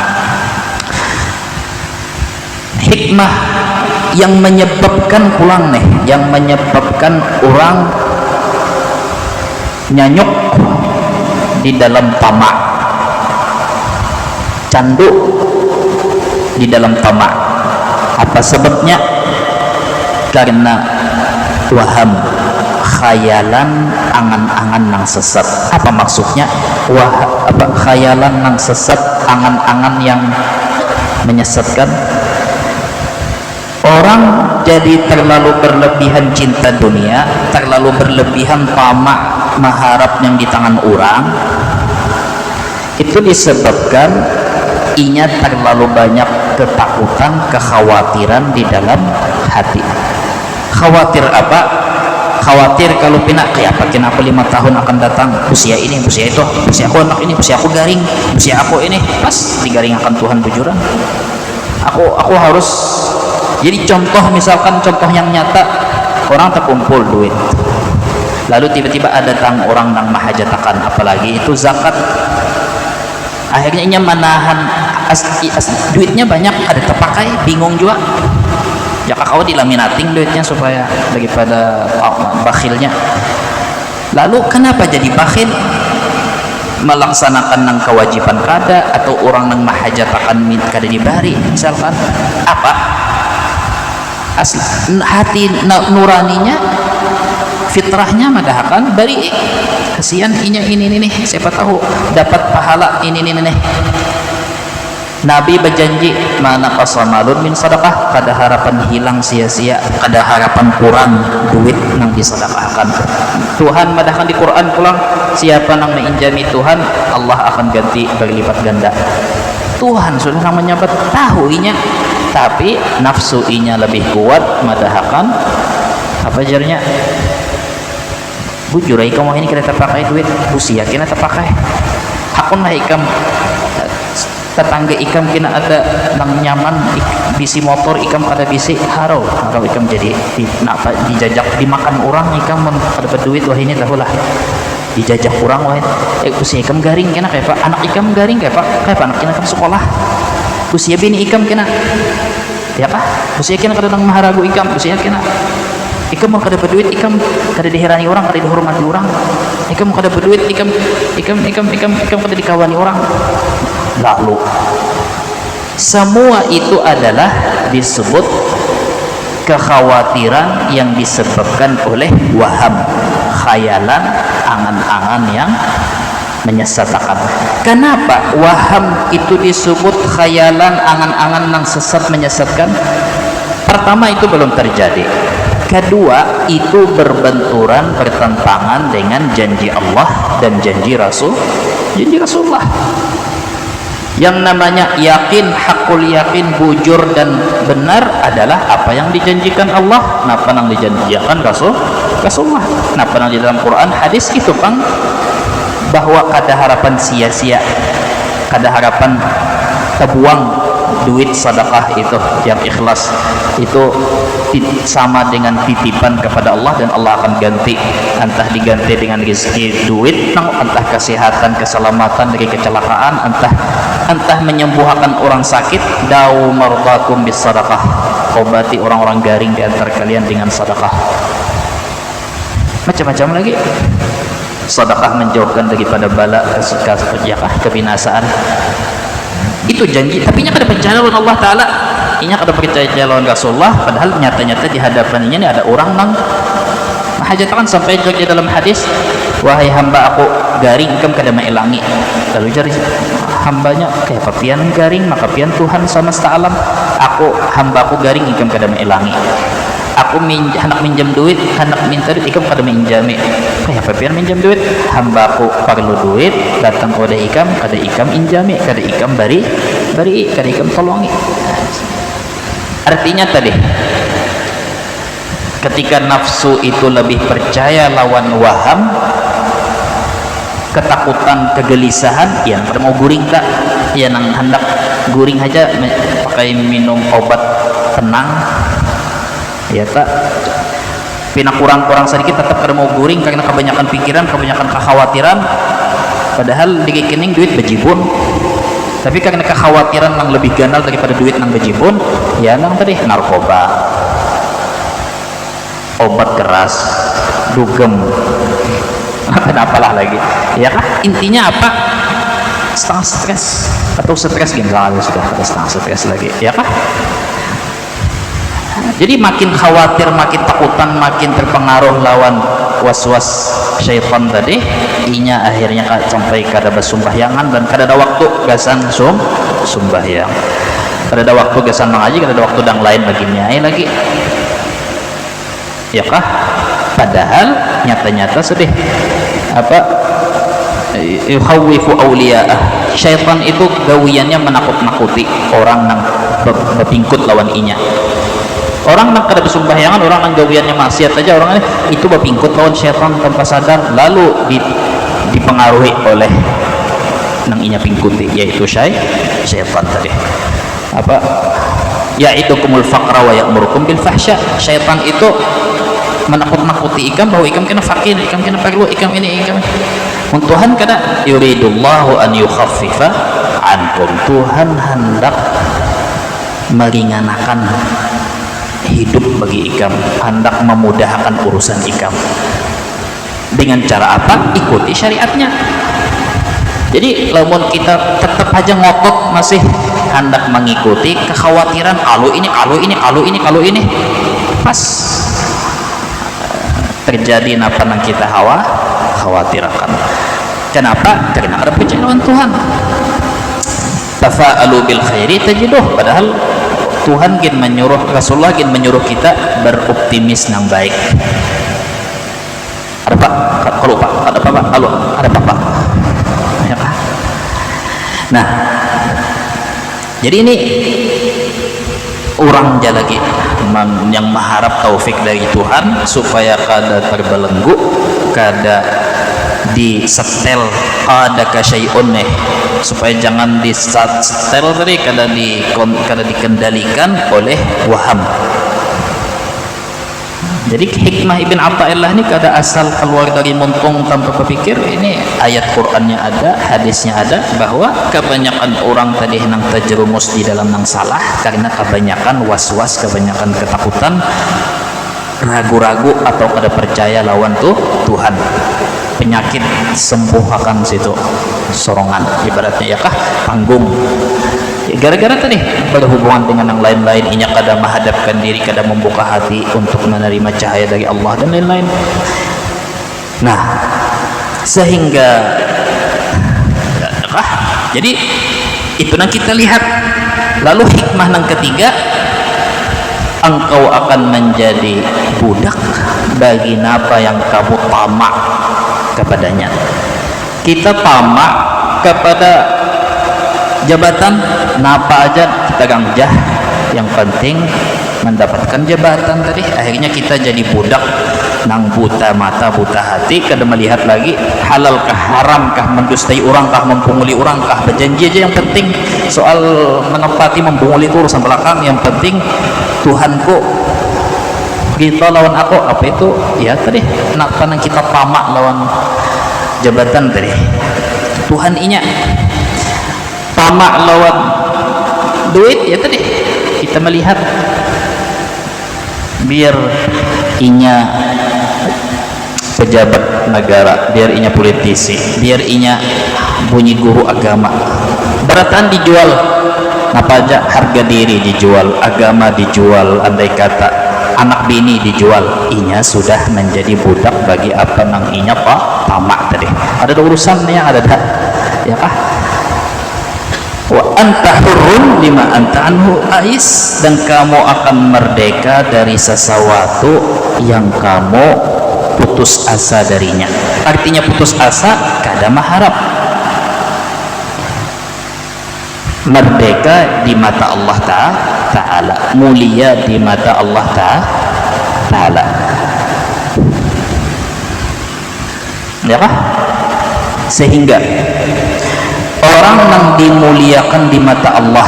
hikmah yang menyebabkan pulang nih, yang menyebabkan orang nyanyuk di dalam tamak, candu di dalam tamak. Apa sebabnya? Karena waham, khayalan, angan-angan nang sesat. Apa maksudnya? Khayalan nang sesat, angan-angan yang menyesatkan. Orang jadi terlalu berlebihan cinta dunia, terlalu berlebihan tamak mengharap yang di tangan orang. Itu disebabkan inya terlalu banyak ketakutan, kekhawatiran di dalam hati. Khawatir apa? Khawatir kalau pinak kayak apa, kenapa 5 tahun akan datang, usia ini, usia itu, usia aku anak ini, usia aku garing, usia aku ini, pas digaring akan Tuhan bujuran. Aku harus jadi contoh, misalkan contoh yang nyata, orang terkumpul duit, lalu tiba-tiba ada datang orang yang mahajatakan, apalagi itu zakat. Akhirnya inya menahan duitnya banyak, ada terpakai, bingung juga. Ya kau dilaminating duitnya supaya daripada bakhilnya. Lalu kenapa jadi bakhil? Melaksanakan nang kewajiban kada, atau orang nang mahajatakan kada dibari, misalkan apa? Hati nuraninya, fitrahnya madahakan bari, kasihan inya ini nih, siapa tahu dapat pahala ini nih. Nabi berjanji, mana qasamalun min sadaqah, kada harapan hilang sia-sia, kada harapan kurang duit nang disedekahkan. Tuhan madahkan di Quran pulang, siapa nang menginjami Tuhan, Allah akan ganti berlipat ganda. Tuhan sudah nang menyebut tahu inya, tapi nafsu inya lebih kuat madahakan apa jarnya. Bujur ikam ini kita terpakai duit, busia kena terpakai. Hakun lah ikam tetangga ikam kena ada nang nyaman bisi motor, ikam kada bisi harau, kalau ikam jadi dijajak dimakan orang, ikam kada berduit, wah ini tahulah dijajak orang, wah usia ikam garing kena kayak pak, anak ikam garing kayak pak anak kena ke sekolah, usia bini ikam kena ya pak, usia kena kada nang maharagu ikam, usia kena ikam mau kada berduit, ikam kada dihirani orang, kada dihormati orang, ikam mau kada berduit, ikam kada dikawani orang. Lalu semua itu adalah disebut kekhawatiran yang disebabkan oleh waham, khayalan, angan-angan yang menyesatkan. Kenapa waham itu disebut khayalan, angan-angan yang sesat menyesatkan? Pertama, itu belum terjadi. Kedua, itu berbenturan, bertentangan dengan janji Allah dan janji Rasulullah. Yang namanya yakin, hakul yakin, bujur dan benar adalah apa yang dijanjikan Allah, apa yang dijanjikan Rasulullah, apa yang di dalam Quran, hadis itu kan, bahwa kada harapan sia-sia, kada harapan terbuang duit sedekah itu yang ikhlas itu sama dengan titipan kepada Allah, dan Allah akan ganti, entah diganti dengan rezeki duit, entah kesehatan, keselamatan dari kecelakaan, entah menyembuhkan orang sakit. Dau mardakum bis sadaqah, obati orang-orang garing di antara kalian dengan sedekah. Macam-macam lagi. Sedekah menjauhkan daripada bala, kebinasaan. Itu janji, tapi nya kada percaya lawan Allah Ta'ala, inya kada percaya lawan Rasulullah, padahal nyata-nyata di hadapan ini ada orang nang mahajatakan sampai di dalam hadis, wahai hamba aku garing, ikam kada mailangi. Lalu jari hambanya, kayak papian garing maka pian Tuhan semesta alam, aku hamba aku garing, ikam kada mailangi. Aku hendak minjam duit, hendak minta duit, ikam kada minjami. Kayak papian minjam duit, hamba aku perlu duit, datang kepada ikam, kada ikam injami, kada ikam bari, kada ikam tolongi. Artinya tadi, ketika nafsu itu lebih percaya lawan waham, ketakutan, kegelisahan, ya pada mau guring tak, ya nang hendak guring aja pakai minum obat tenang, ya tak, pina kurang sedikit tetap kada mau guring karena kebanyakan pikiran, kebanyakan kekhawatiran, padahal di rekening duit bejibun, tapi karena kekhawatiran yang lebih ganal daripada duit nang bejibun, ya nang tadi narkoba, obat keras, dugem, kenapalah lagi, ya kan? Intinya apa? Setengah stres atau stres gimana sudah ada setengah stres lagi, ya kan? Jadi makin khawatir, makin takutan, makin terpengaruh lawan was-was syaitan tadi, inya akhirnya sampai kada bersumbayangan dan kada ada waktu gasan sumbahyang, kada ada waktu gasan mengaji, kada ada waktu dang lain baginya lagi, ya kah? Padahal nyata-nyata sedih apa, yukhawwifu awliya'ah, syaitan itu gawiannya menakut-nakuti orang yang berpingkut lawan inya. Orang nak kada bersumbayangan, orang yang gawiannya maksiat aja, orang itu berpingkut lawan syaitan tanpa sadar, lalu dipengaruhi oleh nang inya pingkuti, yaitu syaitan tadi. Apa? Ya'idukumul faqra wa ya'murukum bil fahsya. Syaitan itu menakut-nakuti ikam bahwa ikam kena fakir, ikam kena perlu, ikam ini, ikam. Tuhan kada yuridullahu an yukhaffifa ankum. Tuhan hendak meringankan hidup bagi ikam, hendak memudahkan urusan ikam. Dengan cara apa? Ikuti syariatnya. Jadi lamun kita tetap aja ngotot masih hendak mengikuti kekhawatiran, kalau ini pas terjadi apa yang kita khawatirkan. Kenapa? Karena ada percaya lawan Tuhan. Tafa'alu bil khairi tajiduh, padahal Tuhan ingin menyuruh, Rasulullah ingin menyuruh kita beroptimis yang baik. Ada pak, kalau pak, ada apa, halo, ada apa? Ya. Nah, jadi ini orang aja lagi yang mengharap taufik dari Tuhan supaya kada terbelenggu, kada disetel, kada kasyai'un supaya jangan disetel tadi, kada dikendalikan oleh waham. Jadi hikmah Ibn Atta'illah ini kada asal keluar dari muntung tanpa berpikir. Ini ayat Qur'annya ada, hadisnya ada, bahwa kebanyakan orang tadi nang terjerumus di dalam nang salah karena kebanyakan was-was, kebanyakan ketakutan, ragu-ragu atau kada percaya lawan Tuhan. Penyakit sembuh akan situ sorongan ibaratnya, ya kah, panggung. Gara-gara tadi berhubungan dengan yang lain-lain, inya kada menghadapkan diri, kada membuka hati untuk menerima cahaya dari Allah dan lain-lain. Nah, sehingga kah? Jadi itu yang kita lihat. Lalu hikmah yang ketiga, engkau akan menjadi budak bagi apa yang kamu tamak kepadanya. Kita tamak kepada jabatan, napa aja kita gangjah, yang penting mendapatkan jabatan tadi. Akhirnya kita jadi budak nang buta mata buta hati, kada melihat lagi halalkah haramkah, mendustai orangkah, mempunguli orangkah, berjanji aja. Yang penting soal menepati mempunguli itu urusan belakang, yang penting Tuhanku kita lawan aku. Apa itu? Ya tadi nak panang kita tamak lawan jabatan tadi. Tuhan inya tamak lawan duit, ya tadi kita melihat biar inya pejabat negara, biar inya politisi, biar inya bunyi guru agama, beratan dijual apa aja, harga diri dijual, agama dijual, andai kata anak bini dijual, inya sudah menjadi budak bagi apa nang inya pak tamak tadi. Ada urusannya yang ada dah, ya kah? Wa anta hurrun lima anta anhu ais, dan kamu akan merdeka dari sesuatu yang kamu putus asa darinya. Artinya putus asa kada maharap. Merdeka di mata Allah Ta'ala, mulia di mata Allah Ta'ala, ya kah? Sehingga orang yang dimuliakan di mata Allah,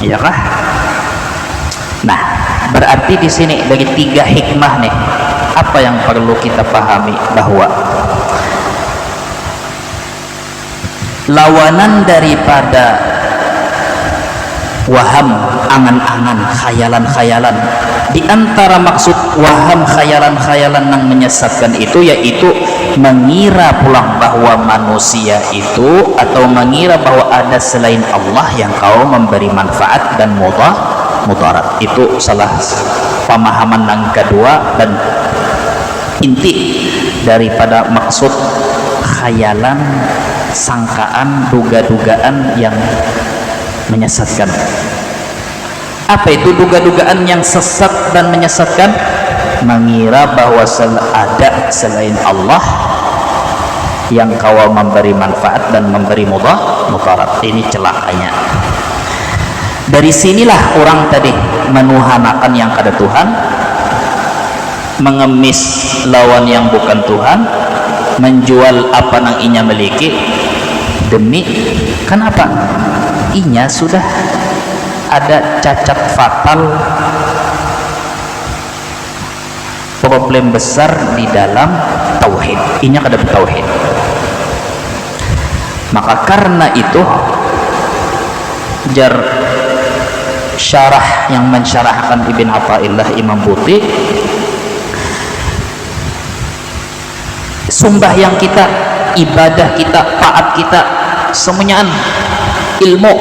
ya kah? Nah, berarti di sini dari 3 hikmah nih, apa yang perlu kita pahami, bahwa lawanan daripada waham, angan-angan, khayalan-khayalan, di antara maksud waham, khayalan-khayalan yang menyesatkan itu yaitu mengira pulang bahwa manusia itu, atau mengira bahwa ada selain Allah yang kau memberi manfaat dan mudarat. Itu salah pemahaman yang kedua dan inti daripada maksud khayalan, sangkaan, duga-dugaan yang menyesatkan. Apa itu duga-dugaan yang sesat dan menyesatkan? Mengira bahwa ada selain Allah yang kau memberi manfaat dan memberi mudarat. Ini celakanya. Dari sinilah orang tadi menuhanakan yang kada Tuhan, mengemis lawan yang bukan Tuhan, menjual apa yang inya miliki demi kenapa? Inya sudah ada cacat fatal, problem besar di dalam tauhid. Inya kada bertauhid. Maka karena itu jar syarah yang mensyarahkan Ibn Athaillah Imam Buti, sembahyang kita, ibadah kita, taat kita, semuanya ilmu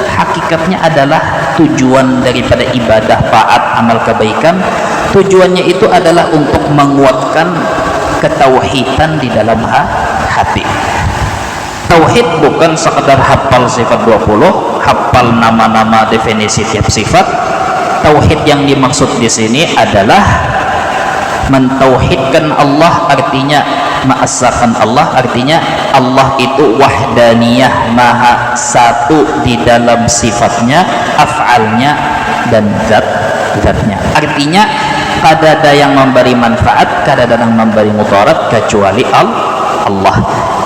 hakikatnya adalah tujuan daripada ibadah, taat, amal kebaikan. Tujuannya itu adalah untuk menguatkan ketauhidan di dalam hati. Tauhid bukan sekadar hafal sifat 20, hafal nama-nama definisi tiap sifat. Tauhid yang dimaksud di sini adalah mentauhidkan Allah, artinya mengesahkan Allah, artinya Allah itu wahdaniyah, maha satu di dalam sifatnya, af'alnya dan zatnya. Artinya kada ada yang memberi manfaat, kada ada yang memberi mudarat kecuali Allah.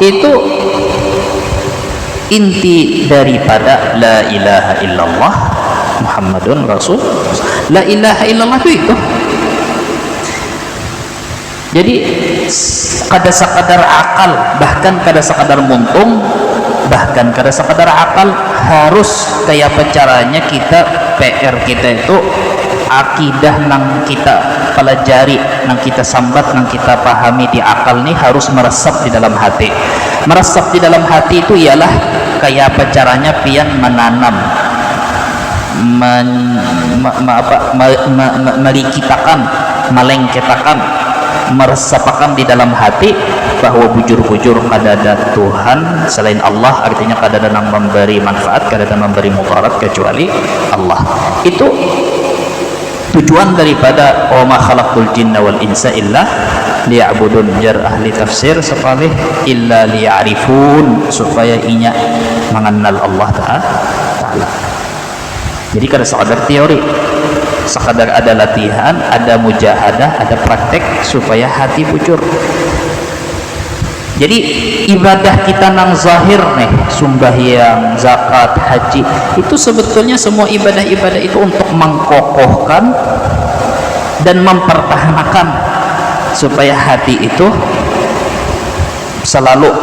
Itu inti daripada la ilaha illallah Muhammadun Rasul. La ilaha illallah itu. Jadi kada sekadar akal, bahkan kada sekadar muntung, bahkan kada sekadar akal, harus kayak apa caranya kita, PR kita itu akidah nang kita pelajari, nang kita sambat, nang kita pahami di akal nih harus meresap di dalam hati. Meresap di dalam hati itu ialah kayak apa caranya pian menanam, merikitakan, melengketakan, meresapakan di dalam hati bahwa bujur-bujur kadada Tuhan selain Allah, artinya kadada yang memberi manfaat, kadada memberi mudarat kecuali Allah. Itu tujuan daripada wa ma khalaqtul jinna wal insa illa liya'budun. Jar ahli tafsir sepalih illa liya'rifun, supaya inya mengenal Allah Ta'ala. Jadi kada sekadar teori, sekadar ada latihan, ada mujahadah, ada praktek supaya hati bujur. Jadi ibadah kita nang zahir nih, sembahyang, zakat, haji, itu sebetulnya semua ibadah-ibadah itu untuk mengkokohkan dan mempertahankan supaya hati itu selalu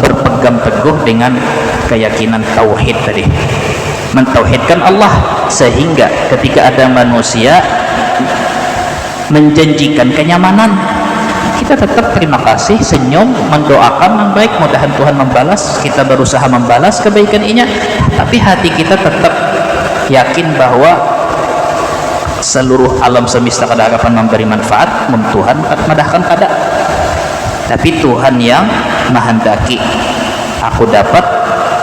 berpegang teguh dengan keyakinan tauhid tadi, mentauhidkan Allah, sehingga ketika ada manusia menjanjikan kenyamanan, kita tetap terima kasih, senyum, mendoakan yang baik, mudahan Tuhan membalas, kita berusaha membalas kebaikan inya, tapi hati kita tetap yakin bahwa seluruh alam semesta kada akan memberi manfaat, Tuhan madahkan kada, tapi Tuhan yang menghendaki aku dapat,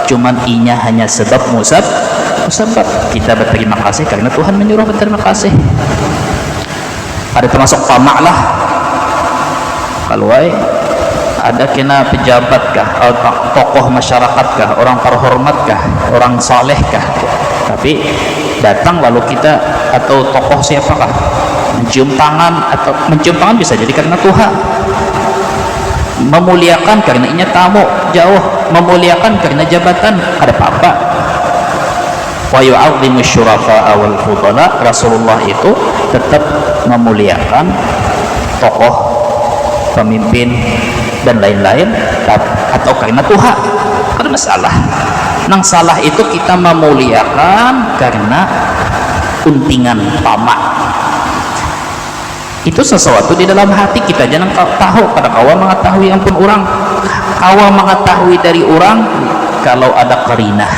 cuman inya hanya sebab musabab. Kita berterima kasih karena Tuhan menyuruh berterima kasih. Ada termasuk tamak lah, kalau ada kena pejabat kah, tokoh masyarakat kah, orang terhormat kah, orang saleh kah, tapi datang lalu kita atau tokoh siapakah mencium tangan, atau mencium tangan bisa jadi karena Tuhan, memuliakan karena inya tamu jauh, memuliakan karena jabatan, ada apa-apa. Wa yu'azzimu syurafa'a wal fudala, Rasulullah itu tetap memuliakan tokoh, pemimpin dan lain-lain, atau karena Tuhan. Ada masalah nang salah itu kita memuliakan karena untingan tamak, itu sesuatu di dalam hati kita jangan tahu, pada kawa mengetahui ampun orang, kawa mengetahui dari orang kalau ada qarinah,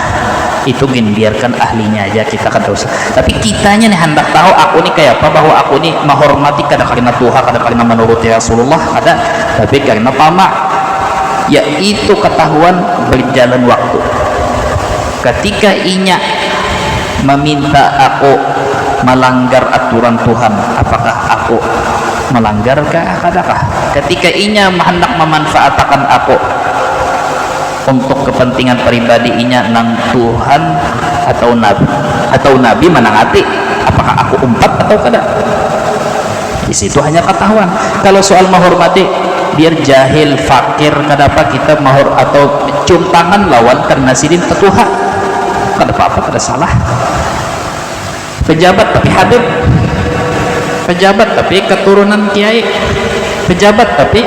itu biarkan ahlinya aja, kita kan usah. Tapi kitanya nih hendak tahu aku nih kayak apa, bahwa aku nih menghormati kada karena Tuhan, kada karena menuruti Rasulullah, ada, tapi karena tamak, yaitu ketahuan berjalan waktu. Ketika inya meminta aku melanggar aturan Tuhan, apakah aku melanggarkah, kadakah? Ketika inya hendak memanfaatkan aku untuk kepentingan pribadi inya nang Tuhan atau nabi menangati, apakah aku umpat atau kada? Di situ hanya ketahuan. Kalau soal menghormati, biar jahil, fakir, kada apa kita atau cium tangan lawan karena sidin Tuhan, kada apa-apa, kada salah. Pejabat tapi habib, pejabat tapi keturunan kiai, pejabat tapi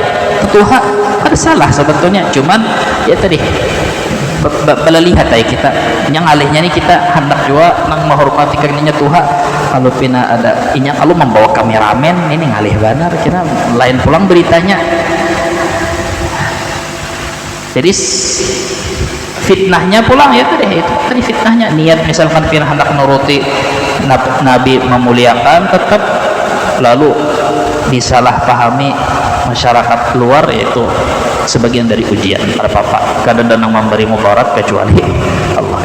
ketuha, ada salah sebetulnya. Cuman ya tadi lihat aja kita yang alihnya nih, kita hendak juga nang menghormati karenanya Tuhan. Kalau pina ada inya, kalau membawa kameramen ini ngalih benar, kita lain pulang beritanya. Jadi fitnahnya pulang ya tadi, itu tadi fitnahnya. Niat misalkan pina hendak menuruti Nabi, memuliakan, tetap lalu disalahpahami masyarakat luar, yaitu sebagian dari ujian. Apa-apa kadang-kadang memberi mudarat kecuali Allah.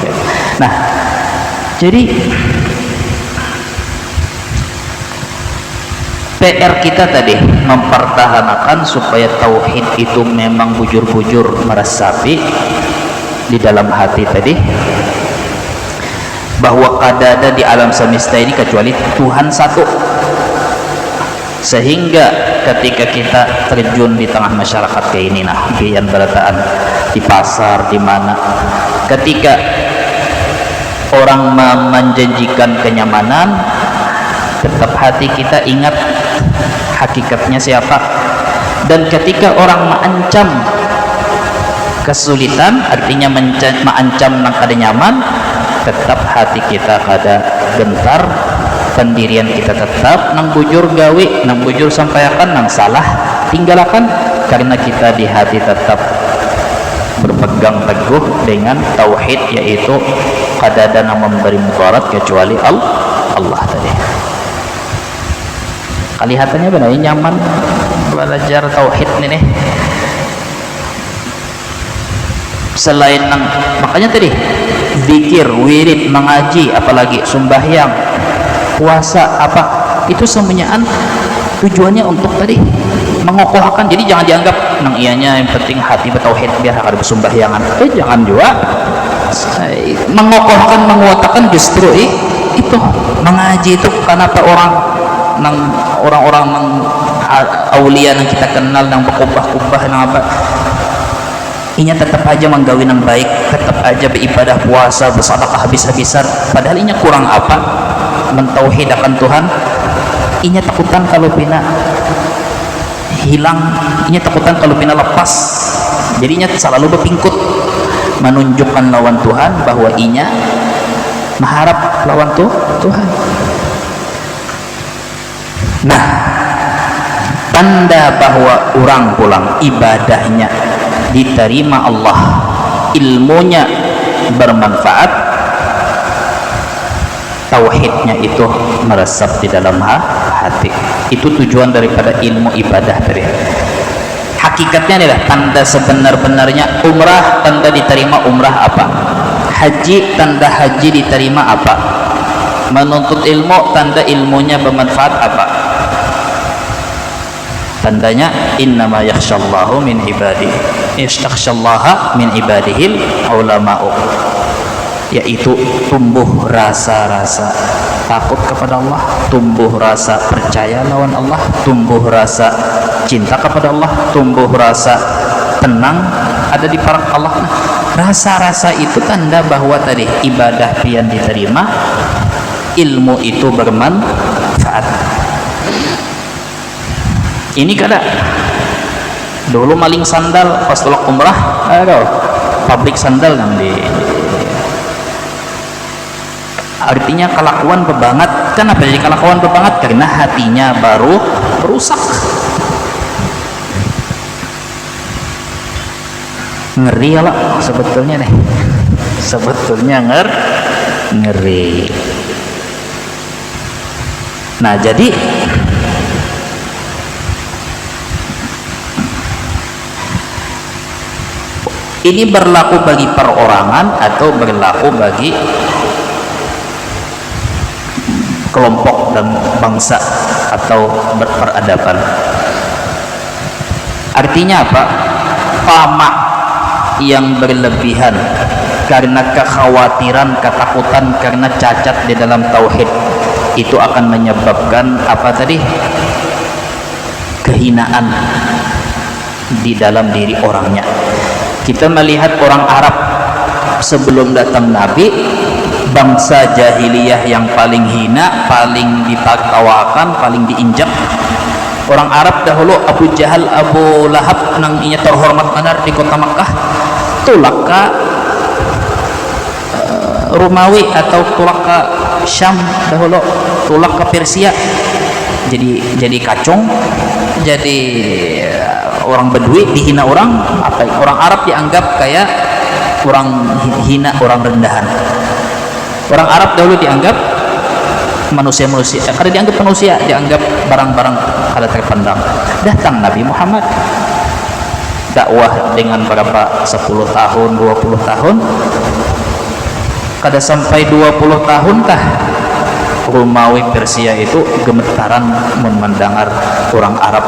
Nah, jadi PR kita tadi mempertahankan supaya tauhid itu memang bujur-bujur meresapi di dalam hati tadi, bahwa kada ada di alam semesta ini kecuali Tuhan satu, sehingga ketika kita terjun di tengah masyarakat kayak ini, nah kian berataan di pasar, di mana ketika orang menjanjikan kenyamanan, tetap hati kita ingat hakikatnya siapa. Dan ketika orang mengancam kesulitan, artinya mengancam nang kada nyaman, tetap hati kita kada gentar, pendirian kita tetap nang bujur gawe, nang bujur sampaikan, nang salah tinggalkan, karena kita di hati tetap berpegang teguh dengan tauhid, yaitu kada ada nang memberi mudarat kecuali Allah tadi. Kelihatannya benar nyaman belajar tauhid ini nih. selain makanya tadi zikir, wirid, mengaji, apalagi sembahyang, puasa, apa itu semuanya tujuannya untuk tadi mengokohkan. Jadi jangan dianggap nang ianya yang penting hati bertauhid biar ada bersembahyangan, jangan juga mengokohkan, menguatkan. Justru itu mengaji itu kenapa orang-orang aulia yang kita kenal yang berkubah-kubah yang apa inya tetap aja menggawi yang baik, tetap aja beribadah, puasa, bersedekah habis-habisan, padahal inya kurang apa mentauhidkan Tuhan. Inya takutan kalau pina hilang, inya takutan kalau pina lepas, jadinya selalu berpingkut menunjukkan lawan Tuhan bahwa inya mengharap lawan Tuhan. Nah, tanda bahwa orang pulang ibadahnya diterima Allah, ilmunya bermanfaat, tauhidnya itu meresap di dalam hati. Itu tujuan daripada ilmu ibadah tadi. Hakikatnya adalah tanda sebenar-benarnya umrah, tanda diterima umrah apa? Haji, tanda haji diterima apa? Menuntut ilmu, tanda ilmunya bermanfaat apa? Tandanya innama yakhshallahu min ibadihi yastakhshallaha min ibadihil ulama'u, yaitu tumbuh rasa-rasa takut kepada Allah, tumbuh rasa percaya lawan Allah, tumbuh rasa cinta kepada Allah, tumbuh rasa tenang ada di parang Allah. Nah, rasa-rasa itu tanda bahwa tadi ibadah pian diterima, ilmu itu bermanfaat. Ini kada dulu maling sandal pas tolak umrah, aduh pabrik sandal yang artinya kelakuan bebanget. Kenapa jadi kelakuan bebanget? Karena hatinya baru berusak. Ngeri ya lah sebetulnya nih, sebetulnya ngeri. Nah jadi ini berlaku bagi perorangan atau berlaku bagi kelompok dan bangsa atau berperadaban. Artinya apa? Tamak yang berlebihan karena kekhawatiran, ketakutan karena cacat di dalam tauhid itu akan menyebabkan apa tadi? Kehinaan di dalam diri orangnya. Kita melihat orang Arab sebelum datang Nabi, bangsa jahiliyah yang paling hina, paling ditertawakan, paling diinjak. Orang Arab dahulu Abu Jahal, Abu Lahab nang inya terhormat benar di kota Makkah, tulak ke Romawi atau tulak ke Syam dahulu, tulak ke Persia, jadi kacung, jadi orang Bedui dihina orang apa? Orang Arab dianggap kayak orang hina, orang rendahan. Orang Arab dahulu dianggap manusia-manusia, karena dianggap manusia, dianggap barang-barang kada terpandang. Datang Nabi Muhammad dakwah dengan berapa 10 tahun, 20 tahun, kada sampai 20 tahun tah Romawi Persia itu gemetaran mendengar orang Arab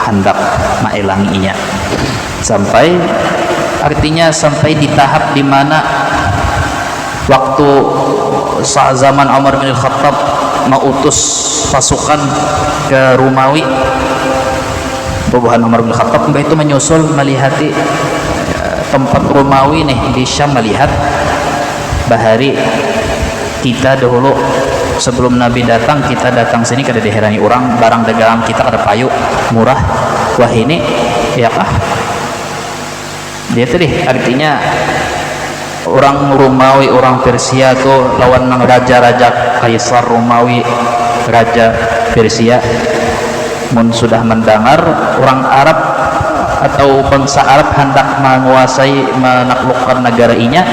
hendak maelanginya, sampai artinya sampai di tahap di mana waktu zaman Umar bin Khattab mengutus pasukan ke Romawi, bubuhan Umar bin Khattab itu menyusul melihat tempat Romawi nih di Syam, melihat bahari kita dahulu sebelum Nabi datang, kita datang sini kada diherani orang, barang dagangan kita kada payu murah. Wah ini ya kah? Dia tadi artinya orang Romawi, orang Persia tuh lawan nang raja-raja Kaisar Romawi, raja Persia. Mun sudah mendengar orang Arab atau bangsa Arab hendak menguasai, menaklukkan negara inya,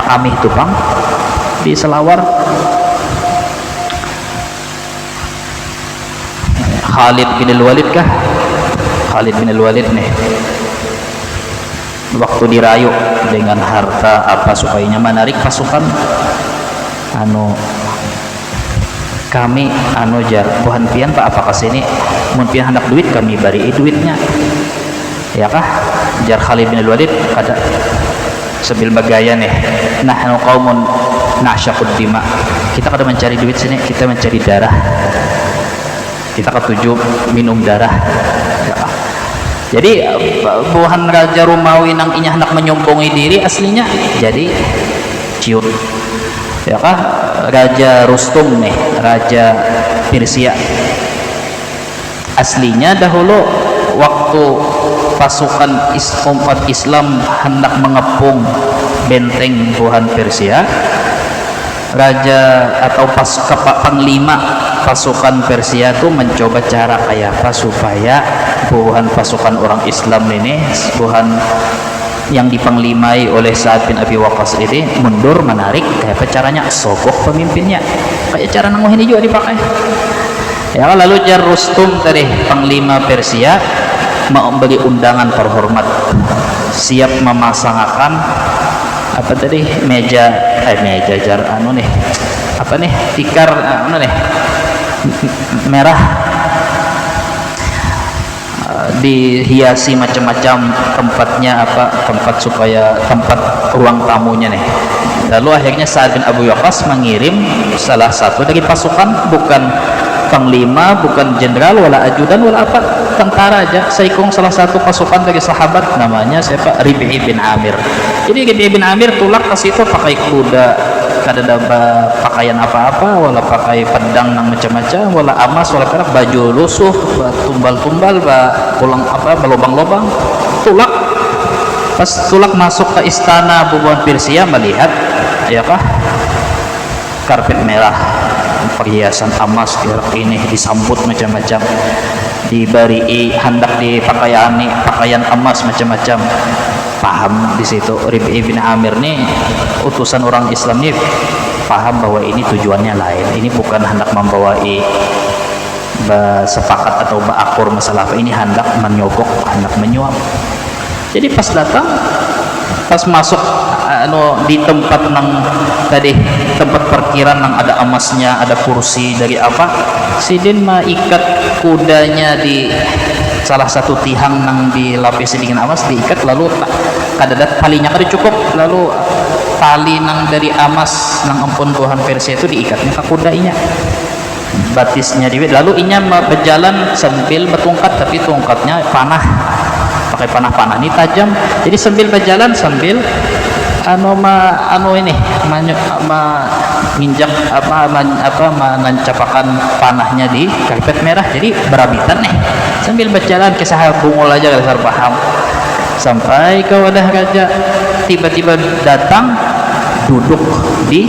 kami tupang di selawar. Khalid bin Al-Walid kah? Khalid bin Al-Walid nih waktu dirayu dengan harta apa supaya menarik pasukan kami jar buhan pian pak apa kesini mun pian hendak duit kami bari duitnya ya kah jar Khalid bin Walid kada sebil bagaya nih nahnu qaumun na'syaqud dima kita kada mencari duit sini kita mencari darah kita ketujuh minum darah ya kah? Jadi buhan Raja Romawi nang inya hendak menyombongi diri aslinya jadi ciut ya kah Raja Rustum nih Raja Persia aslinya dahulu waktu pasukan umat Islam hendak mengepung benteng buhan Persia raja atau panglima pasukan Persia itu mencoba cara kayak apa supaya buhan pasukan orang Islam ini buhan yang dipanglimai oleh Sa'ad bin Abi Waqqas ini mundur menarik kayak apa caranya sogok pemimpinnya kayak cara nangguh ini juga dipakai ya lalu jar Rustum tadi panglima Persia mau beri undangan terhormat siap memasangkan apa tadi meja jar apa nih tikar nih merah dihiasi macam-macam tempatnya tempat supaya tempat ruang tamunya nih lalu akhirnya Sa'ad bin Abi Waqqas mengirim salah satu dari pasukan bukan panglima bukan jenderal wala ajudan wala apa tentara aja saikong salah satu pasukan dari sahabat namanya siapa Rib'i bin Amir jadi Rib'i bin Amir tulak ke situ pakai kuda kada ada pakaian apa-apa wala pakai pedang nang macam-macam wala amas wala perak baju lusuh tumbal-tumbal pulang berlobang-lobang tulak pas tulak masuk ke istana bubuhan Persia melihat ya kah karpet merah perhiasan emas ini disambut macam-macam diberi hendak pakaian emas macam-macam paham di situ Rib'i bin Amir nih utusan orang Islam nih paham bahwa ini tujuannya lain ini bukan hendak membawa sepakat atau akur masalah apa ini hendak menyogok hendak menyuap jadi pas datang pas masuk di tempat nang tadi tempat parkiran nang ada emasnya ada kursi dari apa sidin ikat kudanya di salah satu tihang nang dilapisi dengan emas diikat lalu kadadat talinya kada cukup lalu tali nang dari emas nang ampun buhan Persia itu diikatnya ke kudanya batisnya diwet lalu inya berjalan sambil bertungkat tapi tungkatnya panah pakai panah ini tajam jadi sambil berjalan sambil menginjak menancapakan panahnya di karpet merah jadi berabitan nih sambil berjalan kisah bungul aja dasar paham sampai ke wadah raja tiba-tiba datang duduk di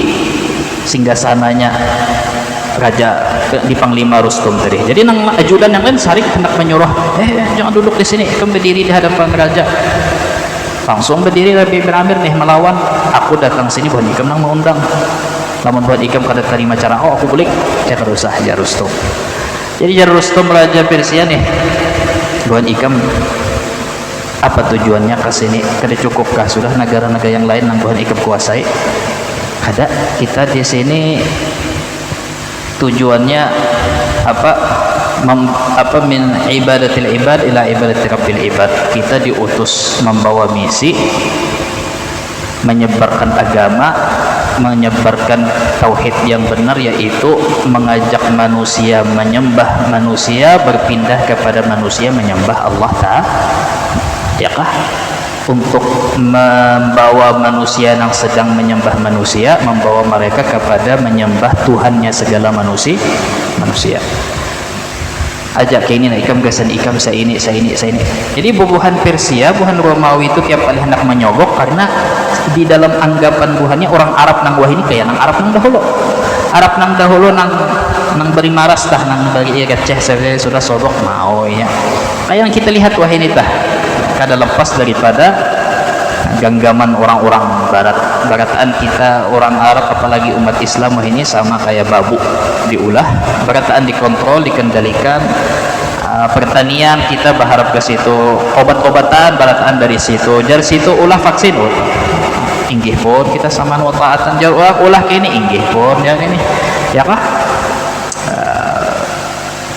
singgasananya raja di panglima Rustum tadi jadi nang ajudan yang lain sarik hendak menyuruh jangan duduk di sini kamu berdiri di hadapan raja langsung berdiri Rib'i bin Amir nih melawan aku datang sini buat ikam nang mengundang namun buat ikam kada terima cara aku boleh saya terusah jar Rustum jadi jar Rustum raja Persia nih buat ikam apa tujuannya ke sini kada cukupkah sudah negara-negara yang lain nang buat ikam kuasai ada kita di sini tujuannya min ibadatil ibad ila ibadati rabbil ibad kita diutus membawa misi menyebarkan agama menyebarkan tauhid yang benar yaitu mengajak manusia menyembah manusia berpindah kepada manusia menyembah Allah Ta'ala ya kah untuk membawa manusia yang sedang menyembah manusia membawa mereka kepada menyembah Tuhannya segala manusia ajak ke ini ikam gasan ikam saya ini jadi bubuhan Persia buhan Romawi itu tiap kali hendak menyogok karena di dalam anggapan buhannya orang Arab nang wah ini kayak nang Arab nang dahulu nang beri maras dah nang bagi receh saya sudah sogok mau ya kayak yang kita lihat wah ini tah kada lepas daripada genggaman orang-orang barataan kita orang Arab apalagi umat Islam ini sama kayak babu diulah barataan dikontrol dikendalikan pertanian kita berharap ke situ, obat-obatan barataan dari situ, jar situ ulah vaksin inggih pun kita sama taatan, jar ulah kini inggih pun ya ini ya kah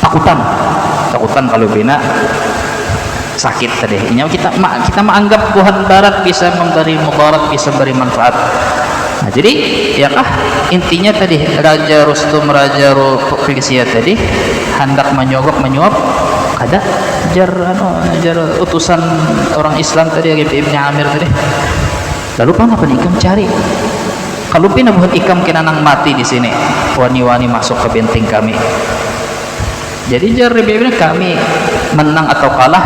takutan kalau bina sakit tadi ini kita menganggap Tuhan barat bisa memberi mudarat, bisa beri manfaat. Nah, jadi ya kah intinya tadi Raja Rustum, Raja Persia tadi hendak menyuap ada jar utusan orang Islam tadi Ibn Amir tadi. Lalu apa ikam cari? Kalau pina bukan ikam kinanang mati di sini, wani-wani masuk ke benteng kami. Jadi jar Ibn kami menang atau kalah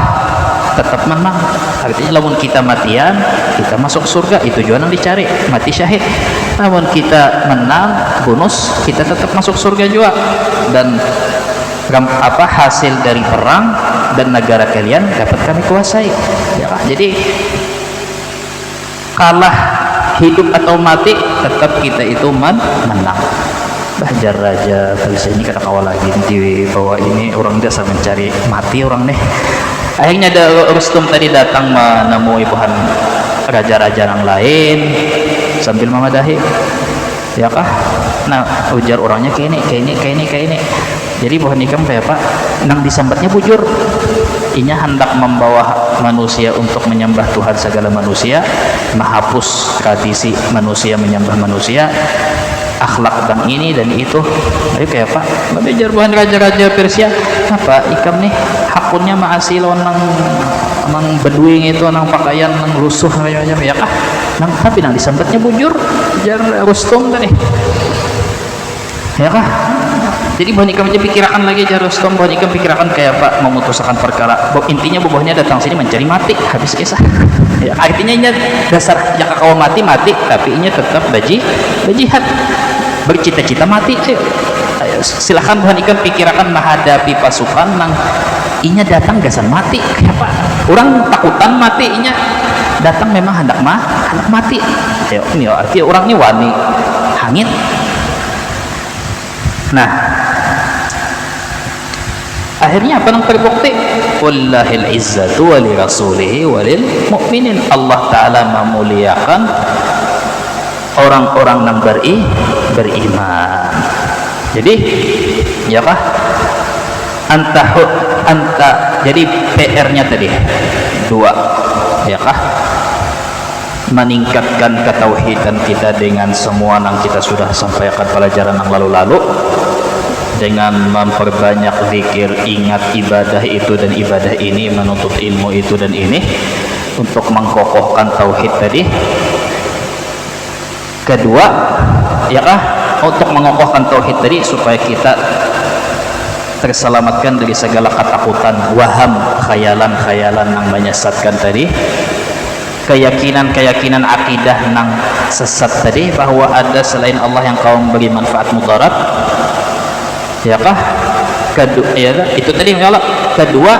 tetap menang. Artinya lamun kita matian kita masuk surga, itu tujuan yang dicari, mati syahid. Namun kita menang bonus kita tetap masuk surga juga. Dan hasil dari perang dan negara kalian dapat kami kuasai ya. Jadi kalah hidup atau mati tetap kita itu menang. Bajar Raja Persia ini kata kawal lagi di bawah ini orang dia sama mencari mati orang nih. Akhirnya ada Rustum tadi datang menemui Tuhan raja-raja yang lain sambil memadahi ya kah. Nah ujar orangnya kayak ini. Jadi pohon ikam kayak apa nang disambatnya bujur, inya hendak membawa manusia untuk menyembah Tuhan segala manusia, menghapus tradisi manusia menyembah manusia, akhlak dan ini dan itu. Ayo kayak apa bejar buhan raja-raja Persia apa ikam nih hakunnya maasilon nang beduing itu nang pakaian nang lusuh ya kah nang tapi nang disambatnya bujur jar Rustum tadi ya kah. Jadi buhan ikam aja pikirkan lagi jar Rustum, buhan ikam pikirkan kayak apa memutuskan perkara. Intinya buahnya datang sini mencari mati, habis kisah ya, artinya ini dasar jika kau mati tapi ini tetap berjihad, bercita-cita mati. Ayo, silahkan buhan ikam pikirkan menghadapi pasukan nang inya datang gasan mati kayak apa orang takutan mati, inya datang memang hendak mati. Ayo, ini artinya orangnya wani hangit. Nah akhirnya apa yang terbukti? Wallahil izzatu wa li rasulihi wa lil mu'minin. Allah Ta'ala memuliakan orang-orang yang beriman. Jadi ya kah anta jadi PR-nya tadi dua ya kah, meningkatkan ketauhidan kita dengan semua yang kita sudah sampaikan pelajaran yang lalu-lalu, dengan memperbanyak zikir, ingat ibadah itu dan ibadah ini, menuntut ilmu itu dan ini untuk mengkokohkan tauhid tadi. Kedua ya kah untuk mengokohkan tauhid tadi supaya kita terselamatkan dari segala ketakutan, waham, khayalan yang menyesatkan tadi, keyakinan akidah yang sesat tadi bahwa ada selain Allah yang kau memberi manfaat mudarat ya kah. Kedua ya itu tadi kalau kedua,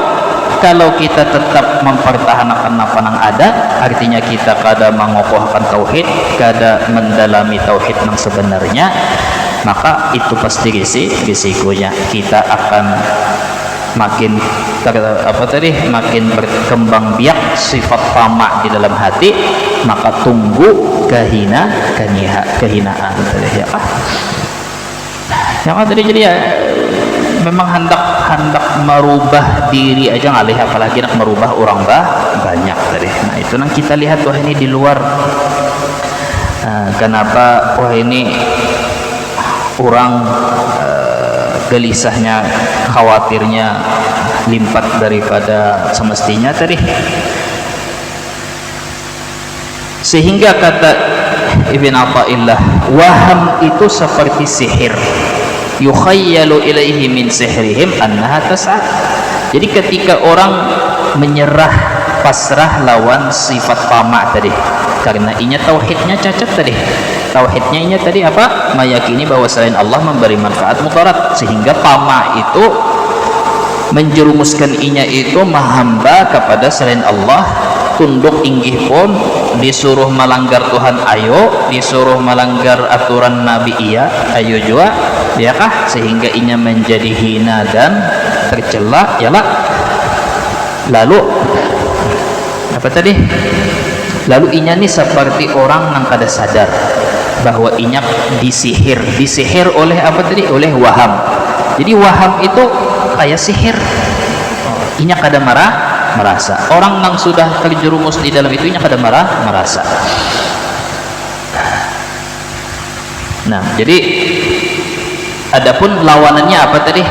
kalau kita tetap mempertahankan apa yang ada, artinya kita kada mengokohkan tauhid, kada mendalami tauhid yang sebenarnya, maka itu pasti risikonya kita akan makin makin berkembang biak sifat tamak di dalam hati, maka tunggu kehinaan ya kah. Yang tadi jadi ya memang hendak merubah diri aja ngalih, apalagi nak merubah orang banyak tadi. Nah itu yang kita lihat wah ini di luar. Kenapa wah ini orang gelisahnya, khawatirnya lipat daripada semestinya tadi, sehingga kata Ibn Athaillah, waham itu seperti sihir, yukhayyalu ilaihi min sihrihim annaha tas'a. Jadi ketika orang menyerah, pasrah lawan sifat tamak tadi, karena inya tauhidnya cacat tadi. Tauhidnya inya tadi apa? Meyakini bahwa selain Allah memberi manfaat mudarat, sehingga tamak itu menjerumuskan inya itu menghamba kepada selain Allah, tunduk inggih pun, disuruh melanggar Tuhan ayo, disuruh melanggar aturan Nabi iya ayo juga ya kah, sehingga inya menjadi hina dan tercela ya lah. Lalu apa tadi, lalu inya nih seperti orang yang kada sadar bahwa inya disihir oleh apa tadi, oleh waham. Jadi waham itu kayak sihir, inya kada merasa. Orang yang sudah terjerumus di dalam itu inya kada merasa. Nah, jadi adapun lawanannya apa tadi?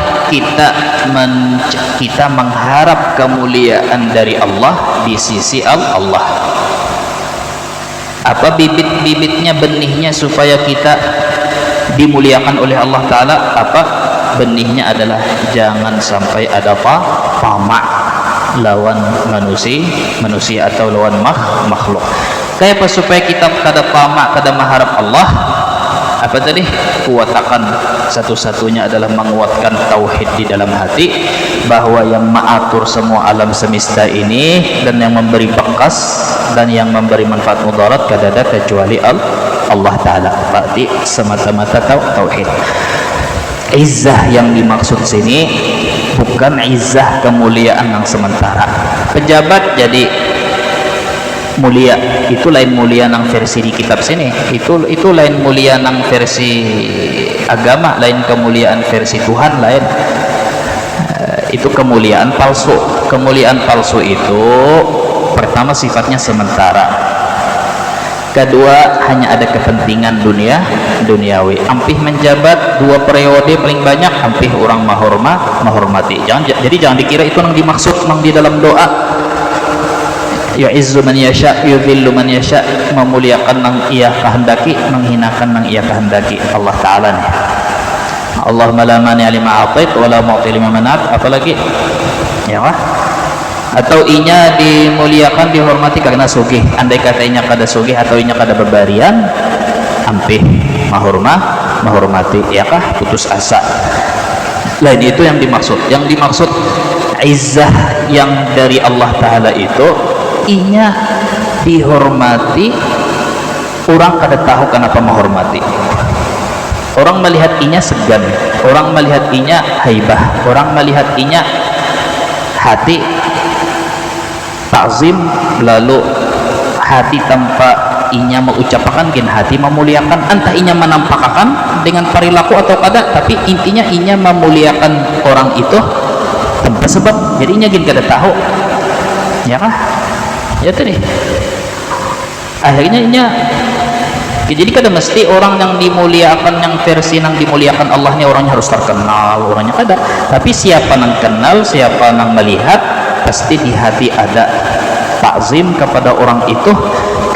Kita mengharap kemuliaan dari Allah di sisi Allah. Apa bibit-bibitnya, benihnya supaya kita dimuliakan oleh Allah Ta'ala? Apa benihnya? Adalah jangan sampai ada tamak lawan manusia atau lawan makhluk. Kayak apa supaya kita kada tamak, kada mengharap Allah? Apa tadi? Kuatakan satu-satunya adalah menguatkan tauhid di dalam hati, bahwa yang mengatur semua alam semesta ini dan yang memberi bekas dan yang memberi manfaat mudarat kada ada kecuali Allah Ta'ala. Berarti semata-mata tauhid. Izzah yang dimaksud sini bukan izzah kemuliaan yang sementara. Pejabat jadi mulia, itu lain mulia nang versi di kitab sini. Itu lain mulia nang versi agama, lain kemuliaan versi Tuhan lain. Itu kemuliaan palsu. Kemuliaan palsu itu pertama sifatnya sementara, kedua hanya ada kepentingan duniawi. Ampih menjabat 2 periode paling banyak, ampih orang menghormati. Jadi jangan dikira itu yang dimaksud nang di dalam doa yu'izzu man yasha yudhillu man yasha, memuliakan nang ia kehendaki, menghinakan nang ia kehendaki. Allah Ta'ala nih, Allahumma la mani'a lima a'tait wa la mu'ti lima mana'at. Apalagi ya kah? Atau inya dimuliakan, dihormati karena sugih. Andai kata inya kada sugih atau inya kada bebarian, ampih menghormati ya kah? Putus asa. Lain itu yang dimaksud. Yang dimaksud izzah yang dari Allah Ta'ala itu inya dihormati, orang kada tahu kenapa menghormati. Orang melihat inya segan, orang melihat inya haibah, orang melihat inya hati takzim, lalu hati tanpa inya mengucapkan gen hati memuliakan. Entah inya menampakkan dengan perilaku atau kada, tapi intinya inya memuliakan orang itu tanpa sebab. Jadi inya gen kada tahu ya kah? Ya tadi akhirnya inya, jadi kada mesti orang yang dimuliakan, yang versi yang dimuliakan Allah ini orangnya harus terkenal, orangnya kada. Tapi siapa yang kenal, siapa yang melihat, pasti di hati ada takzim kepada orang itu.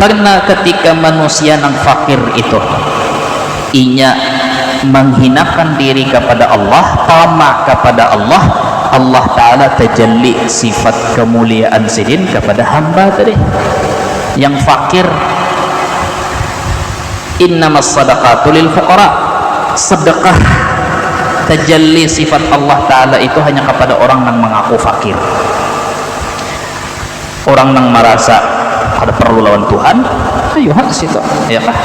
Karena ketika manusia yang fakir itu inya menghinakan diri kepada Allah, tamak kepada Allah, Allah Ta'ala tajalli sifat kemuliaan sidin kepada hamba tadi yang fakir. Innamas sadaqatu lil fuqara, sedekah tajalli sifat Allah Ta'ala itu hanya kepada orang yang mengaku fakir, orang yang merasa ada perlu lawan Tuhan. Ayo situ ya kah?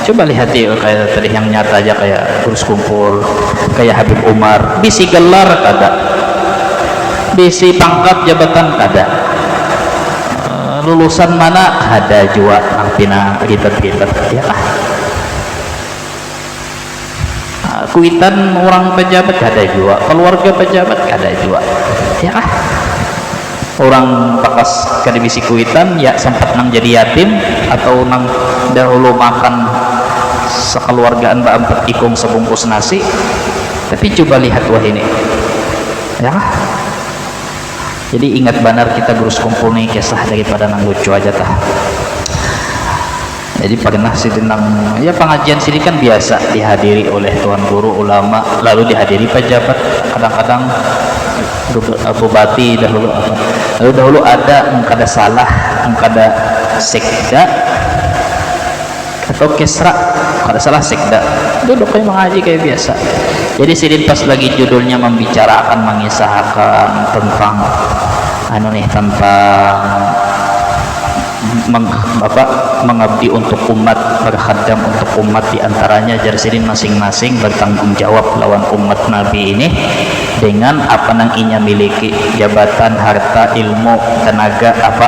Coba lihat ya, kayak tadi yang nyata aja, kayak Kurus Kumpul, kayak Habib Umar, bisi gelar kada, bisi pangkat jabatan kada, lulusan mana ada juga pina gitu ya kah? Kuitan orang pejabat kada juga, keluarga pejabat kada juga ya kah? Orang bakas kada bisi kuitan ya sempat nang jadi yatim, atau nang dahulu makan sekeluargaan empat ikung sebungkus nasi. Tapi coba lihat wah ini ya kah? Jadi ingat benar kita Kurus Kumpul nih kisah daripada nang lucu aja tah. Jadi pernah sih tentang ya pengajian sini kan biasa dihadiri oleh tuan guru, ulama, lalu dihadiri pejabat, kadang-kadang bupati dahulu apa. Lalu dahulu ada engkada salah, engkada sekda atau kesra, kada salah sekda, duduk kayak mengaji kayak biasa. Jadi sidin pas lagi judulnya membicarakan, mengisahkan tentang tentang mengabdi untuk umat, berkhadam untuk umat, diantaranya jarsidin masing-masing bertanggung jawab lawan umat Nabi ini dengan apa nang inya miliki, jabatan, harta, ilmu, tenaga, apa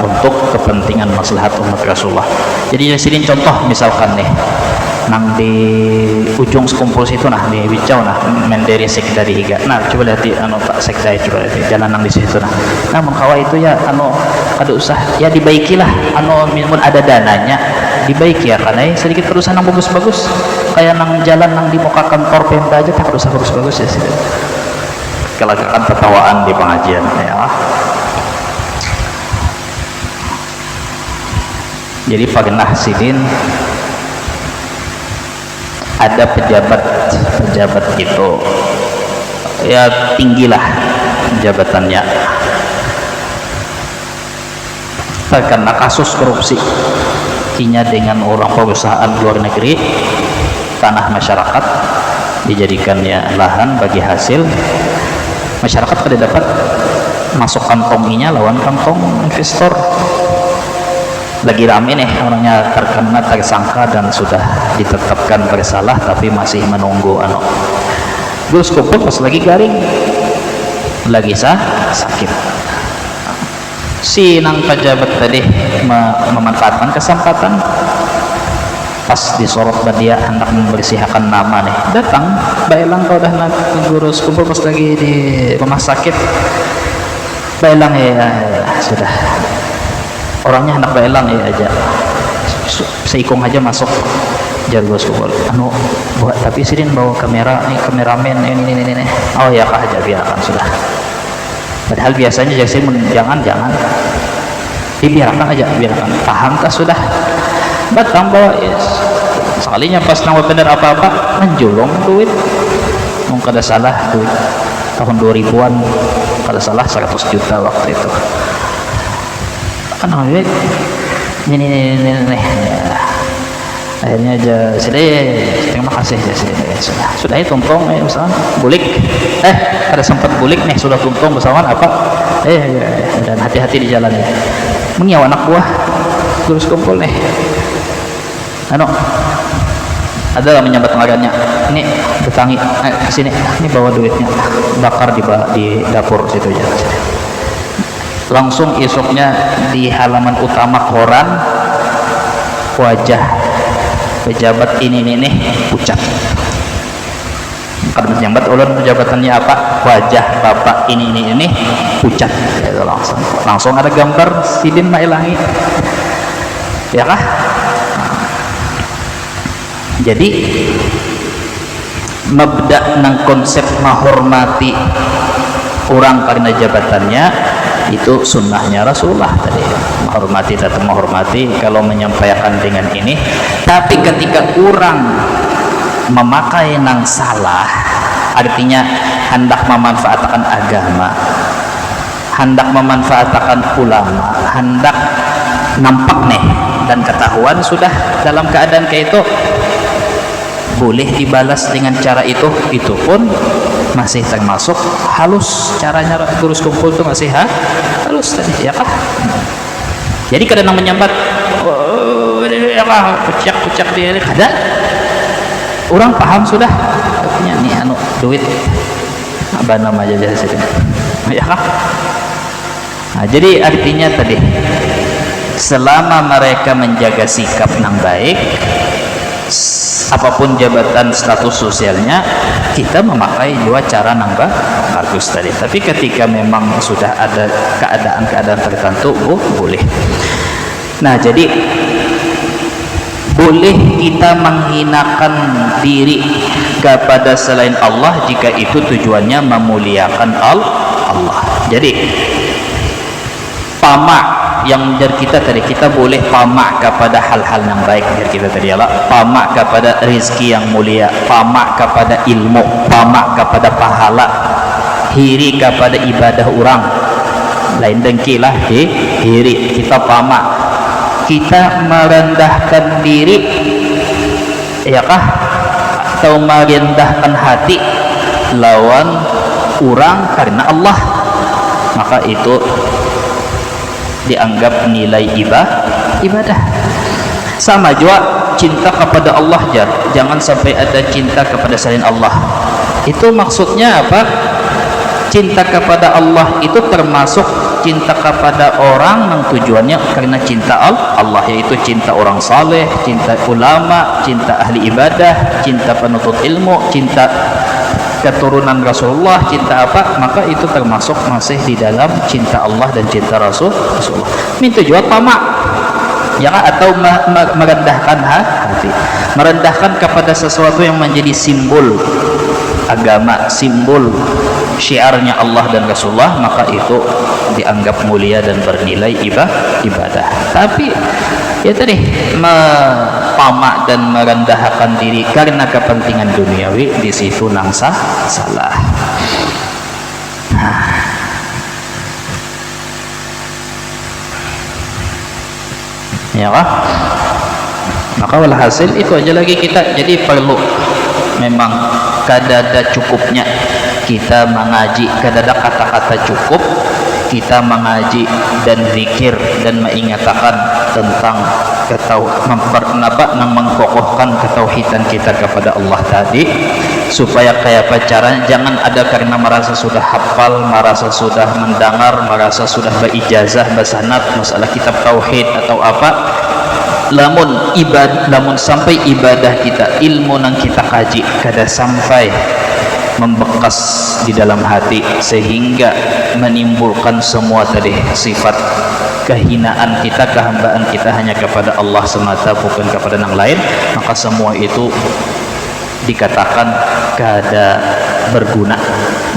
untuk kepentingan maslahat umat Rasulullah. Jadi jarsidin contoh misalkan nih nang di ujung sekumpul situ nah di Wicau nah menderi sekda di higa, nah coba lihat di Pak sekda, coba lihat jalan nang di situ nah namun kawa itu ya ada usah ya dibaikilah, minimal ada dananya dibaiki ya, karena sedikit perusahaan yang bagus-bagus kayak nang jalan nang di muka kantor Pemda aja tak usah bagus-bagus ya sih, kelagakan tertawaan di pengajian ya. Jadi pernah sidin ada pejabat itu ya tinggilah jabatannya karena kasus korupsi inya dengan orang perusahaan luar negeri, tanah masyarakat dijadikannya lahan bagi hasil masyarakat pada dapat masuk kantong inya lawan kantong investor. Lagi rame nih orangnya terkena tersangka dan sudah ditetapkan bersalah tapi masih menunggu Gus kumpul pas lagi garing lagi sakit, si nang pejabat tadi memanfaatkan kesempatan pas disorot dia hendak membersihkan nama nih, datang baelang kau dah nak ngurus kumpul pas lagi di rumah sakit, baelang ya sudah orangnya anak baelang ya aja seikung aja masuk jargos kubur buat tapi sidin bawa kameramen ini oh ya kah aja biarkan sudah, padahal biasanya jadi jangan dibiarkan aja, biarkan paham kah sudah batang bawa sekalinya pas nang bener apa-apa menjulung duit kada salah duit tahun 2000-an kada salah 100 juta waktu itu kan duit ini akhirnya aja sudah terima kasih ya sudah ya tumpong misalnya bulik ada sempat bulik nih sudah tumpong bersama apa dan hati-hati di jalan ya mengiaw anak buah terus kumpul nih adalah menyambat pengadannya ini datangi kesini ini bawa duitnya bakar di dapur situ aja. Langsung esoknya di halaman utama koran wajah pejabat ini pucat, karena pejabat ulun pejabatannya apa, wajah bapak ini pucat ya, langsung ada gambar sidin mailangi ya kah. Jadi mabda nang konsep menghormati orang karena jabatannya itu sunnahnya Rasulullah tadi, menghormati tetap menghormati kalau menyampaikan dengan ini. Tapi ketika orang memakai nang salah, artinya hendak memanfaatkan agama, hendak memanfaatkan ulama, hendak nampak nih dan ketahuan sudah dalam keadaan kayak itu, boleh dibalas dengan cara itu pun masih termasuk halus, caranya terus kumpul tuh masih halus tadi ya kah. Jadi kadang menyambat ya kah pucak dia ada orang paham sudah artinya nih duit apa nama aja sih ya kah. Nah, jadi artinya tadi selama mereka menjaga sikap yang baik, apapun jabatan status sosialnya, kita memakai dua cara nambah bagus tadi. Tapi ketika memang sudah ada keadaan-keadaan tertentu, boleh. Nah, jadi boleh kita menghinakan diri kepada selain Allah jika itu tujuannya memuliakan Allah. Jadi pamak yang dari kita tadi, kita boleh pamak kepada hal-hal yang baik dari kita tadi Allah, pamak kepada rezeki yang mulia, pamak kepada ilmu, pamak kepada pahala, hiri kepada ibadah orang lain dengkilah hiri kita pamak, kita merendahkan diri ya kah, atau merendahkan hati lawan orang karena Allah, maka itu dianggap nilai ibadah. Sama juga cinta kepada Allah, jangan sampai ada cinta kepada selain Allah. Itu maksudnya apa? Cinta kepada Allah itu termasuk cinta kepada orang yang tujuannya karena cinta Allah, yaitu cinta orang saleh, cinta ulama, cinta ahli ibadah, cinta penuntut ilmu, cinta keturunan Rasulullah, cinta apa, maka itu termasuk masih di dalam cinta Allah dan cinta Rasulullah. Minta juga tamak, ya, atau merendahkan hati, merendahkan kepada sesuatu yang menjadi simbol agama, simbol syiarnya Allah dan Rasulullah, maka itu dianggap mulia dan bernilai ibadah. Tapi ya tadi, tamak dan merendahkan diri karena kepentingan duniawi, di situ nangsa salah. Ya kah? Maka walhasil itu aja lagi kita jadi perlu memang kadada cukupnya kita mengaji, kadada kata-kata cukup kita mengaji dan zikir dan mengingatkan tentang mengkokohkan ketauhidan kita kepada Allah tadi, supaya kayak pacaran jangan ada karena merasa sudah hafal, merasa sudah mendengar, merasa sudah berijazah, bersanad masalah kitab tauhid atau apa, lamun sampai ibadah kita, ilmu yang kita kaji kada sampai membekas di dalam hati sehingga menimbulkan semua tadi sifat kehinaan kita, kehambaan kita hanya kepada Allah semata, bukan kepada yang lain, maka semua itu dikatakan kada berguna.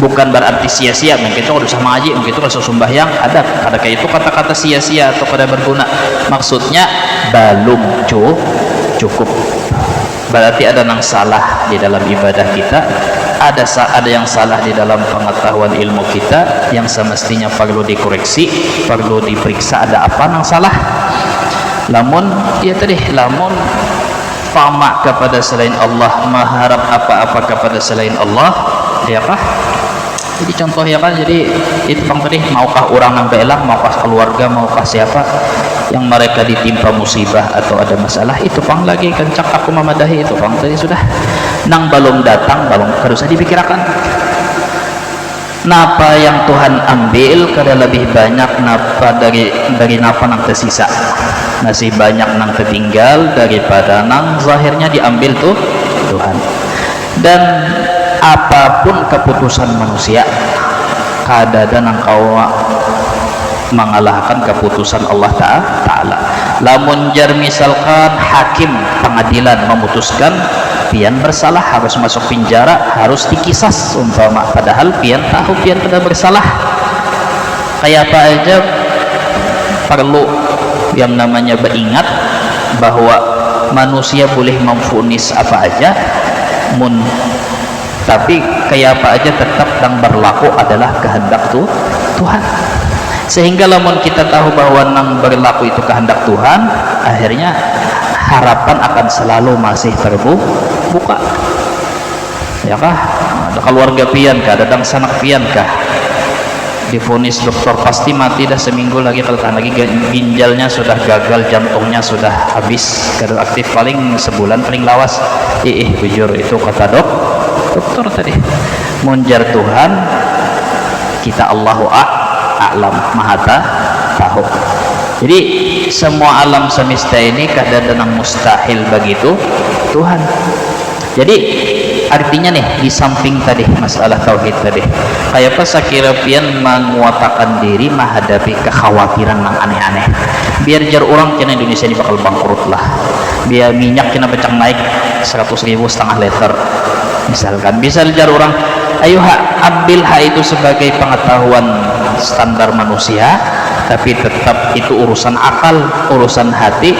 Bukan berarti sia-sia, mungkin itu harus sama ngaji, mungkin itu harus sembahyang, ada kayak itu kata-kata sia-sia atau kada berguna. Maksudnya belum cukup, berarti ada yang salah di dalam ibadah kita, ada yang salah di dalam pengetahuan ilmu kita yang semestinya perlu dikoreksi, perlu diperiksa ada apa yang salah. Lamun tamak kepada selain Allah, mengharap apa-apa kepada selain Allah, ya kah? Jadi contoh ya kan, jadi itu bang tadi, maukah orang yang belah, maukah keluarga, maukah siapa yang mereka ditimpa musibah atau ada masalah, itu bang lagi kencak aku memadahi, itu bang tadi sudah nang belum datang, belum harus dipikirkan. Napa yang Tuhan ambil kada lebih banyak napa dari napa nang tersisa, masih banyak nang tertinggal daripada nang zahirnya diambil tuh Tuhan. Dan apapun keputusan manusia, kada ada nang kau mengalahkan keputusan Allah Ta'ala. Lamun jar misalkan hakim pengadilan memutuskan pian bersalah harus masuk penjara, harus dikisas umpama, padahal pian tahu pian tidak bersalah, kayak apa aja perlu yang namanya beringat bahwa manusia boleh memvonis apa aja, tapi kayak apa aja tetap yang berlaku adalah kehendak Tuhan. Sehingga lamun kita tahu bahwa yang berlaku itu kehendak Tuhan, akhirnya harapan akan selalu masih terbuka, ya kah? Ada keluarga pian kah, ada sanak pian kah divonis dokter pasti mati dah seminggu lagi, kalau lagi ginjalnya sudah gagal, jantungnya sudah habis, kada aktif, paling sebulan paling lawas. Bujur itu kata dokter tadi. Munjar Tuhan kita Allahu a'lam, maha tahu. Jadi semua alam semesta ini kada ada yang mustahil begitu Tuhan. Jadi artinya nih, di samping tadi masalah tauhid tadi, kayak apa sakira pian menguatakan diri menghadapi kekhawatiran yang aneh-aneh. Biar jar orang kena Indonesia ini bakal bangkrut lah, biar minyak kena pecang naik 100.000 setengah liter misalkan, bisa jar orang ayo ambil itu sebagai pengetahuan standar manusia, tapi tetap itu urusan akal, urusan hati,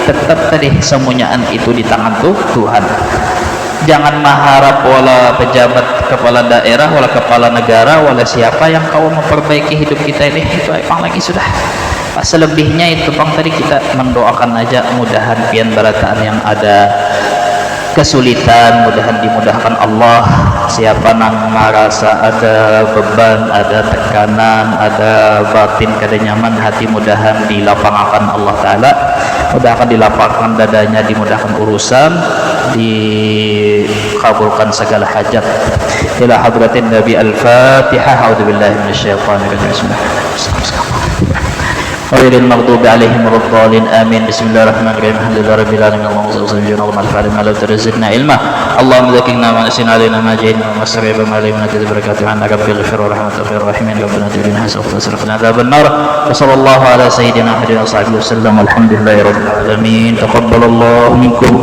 tetap tadi semuanyaan itu di tangan Tuhan. Jangan mengharap wala pejabat kepala daerah, wala kepala negara, wala siapa yang kau memperbaiki hidup kita ini, itu emang lagi sudah. Selebihnya itu bang tadi kita mendoakan aja, mudahan pian barataan yang ada kesulitan, mudahan dimudahkan Allah. Siapa nang merasa ada beban, ada tekanan, ada batin kada nyaman hati, mudahan dilapangkan Allah Ta'ala, mudahan dilapangkan dadanya, dimudahkan urusan, dikabulkan segala hajat. Ila hadratin Nabi Al-Fatihah. A'udzubillahi minasyaitonir rajim. غير المغضوب عليهم ولا الضالين آمين. بسم الله الرحمن الرحيم. الحمد لله رب العالمين. اللهم صل وسلم اللهم على ما لم ترزقنا علما. اللهم ذكرنا ما نسينا علينا ما جهلنا وما سرعنا ما علمنا كذب بركاته عنا ربي اغفر ورحمة خير الراحمين. ربنا تجعلنا حسنة وتصرفنا عذاب النار. وصلى الله على سيدنا محمد وصحبه وسلم والحمد لله رب العالمين. تقبل الله منكم.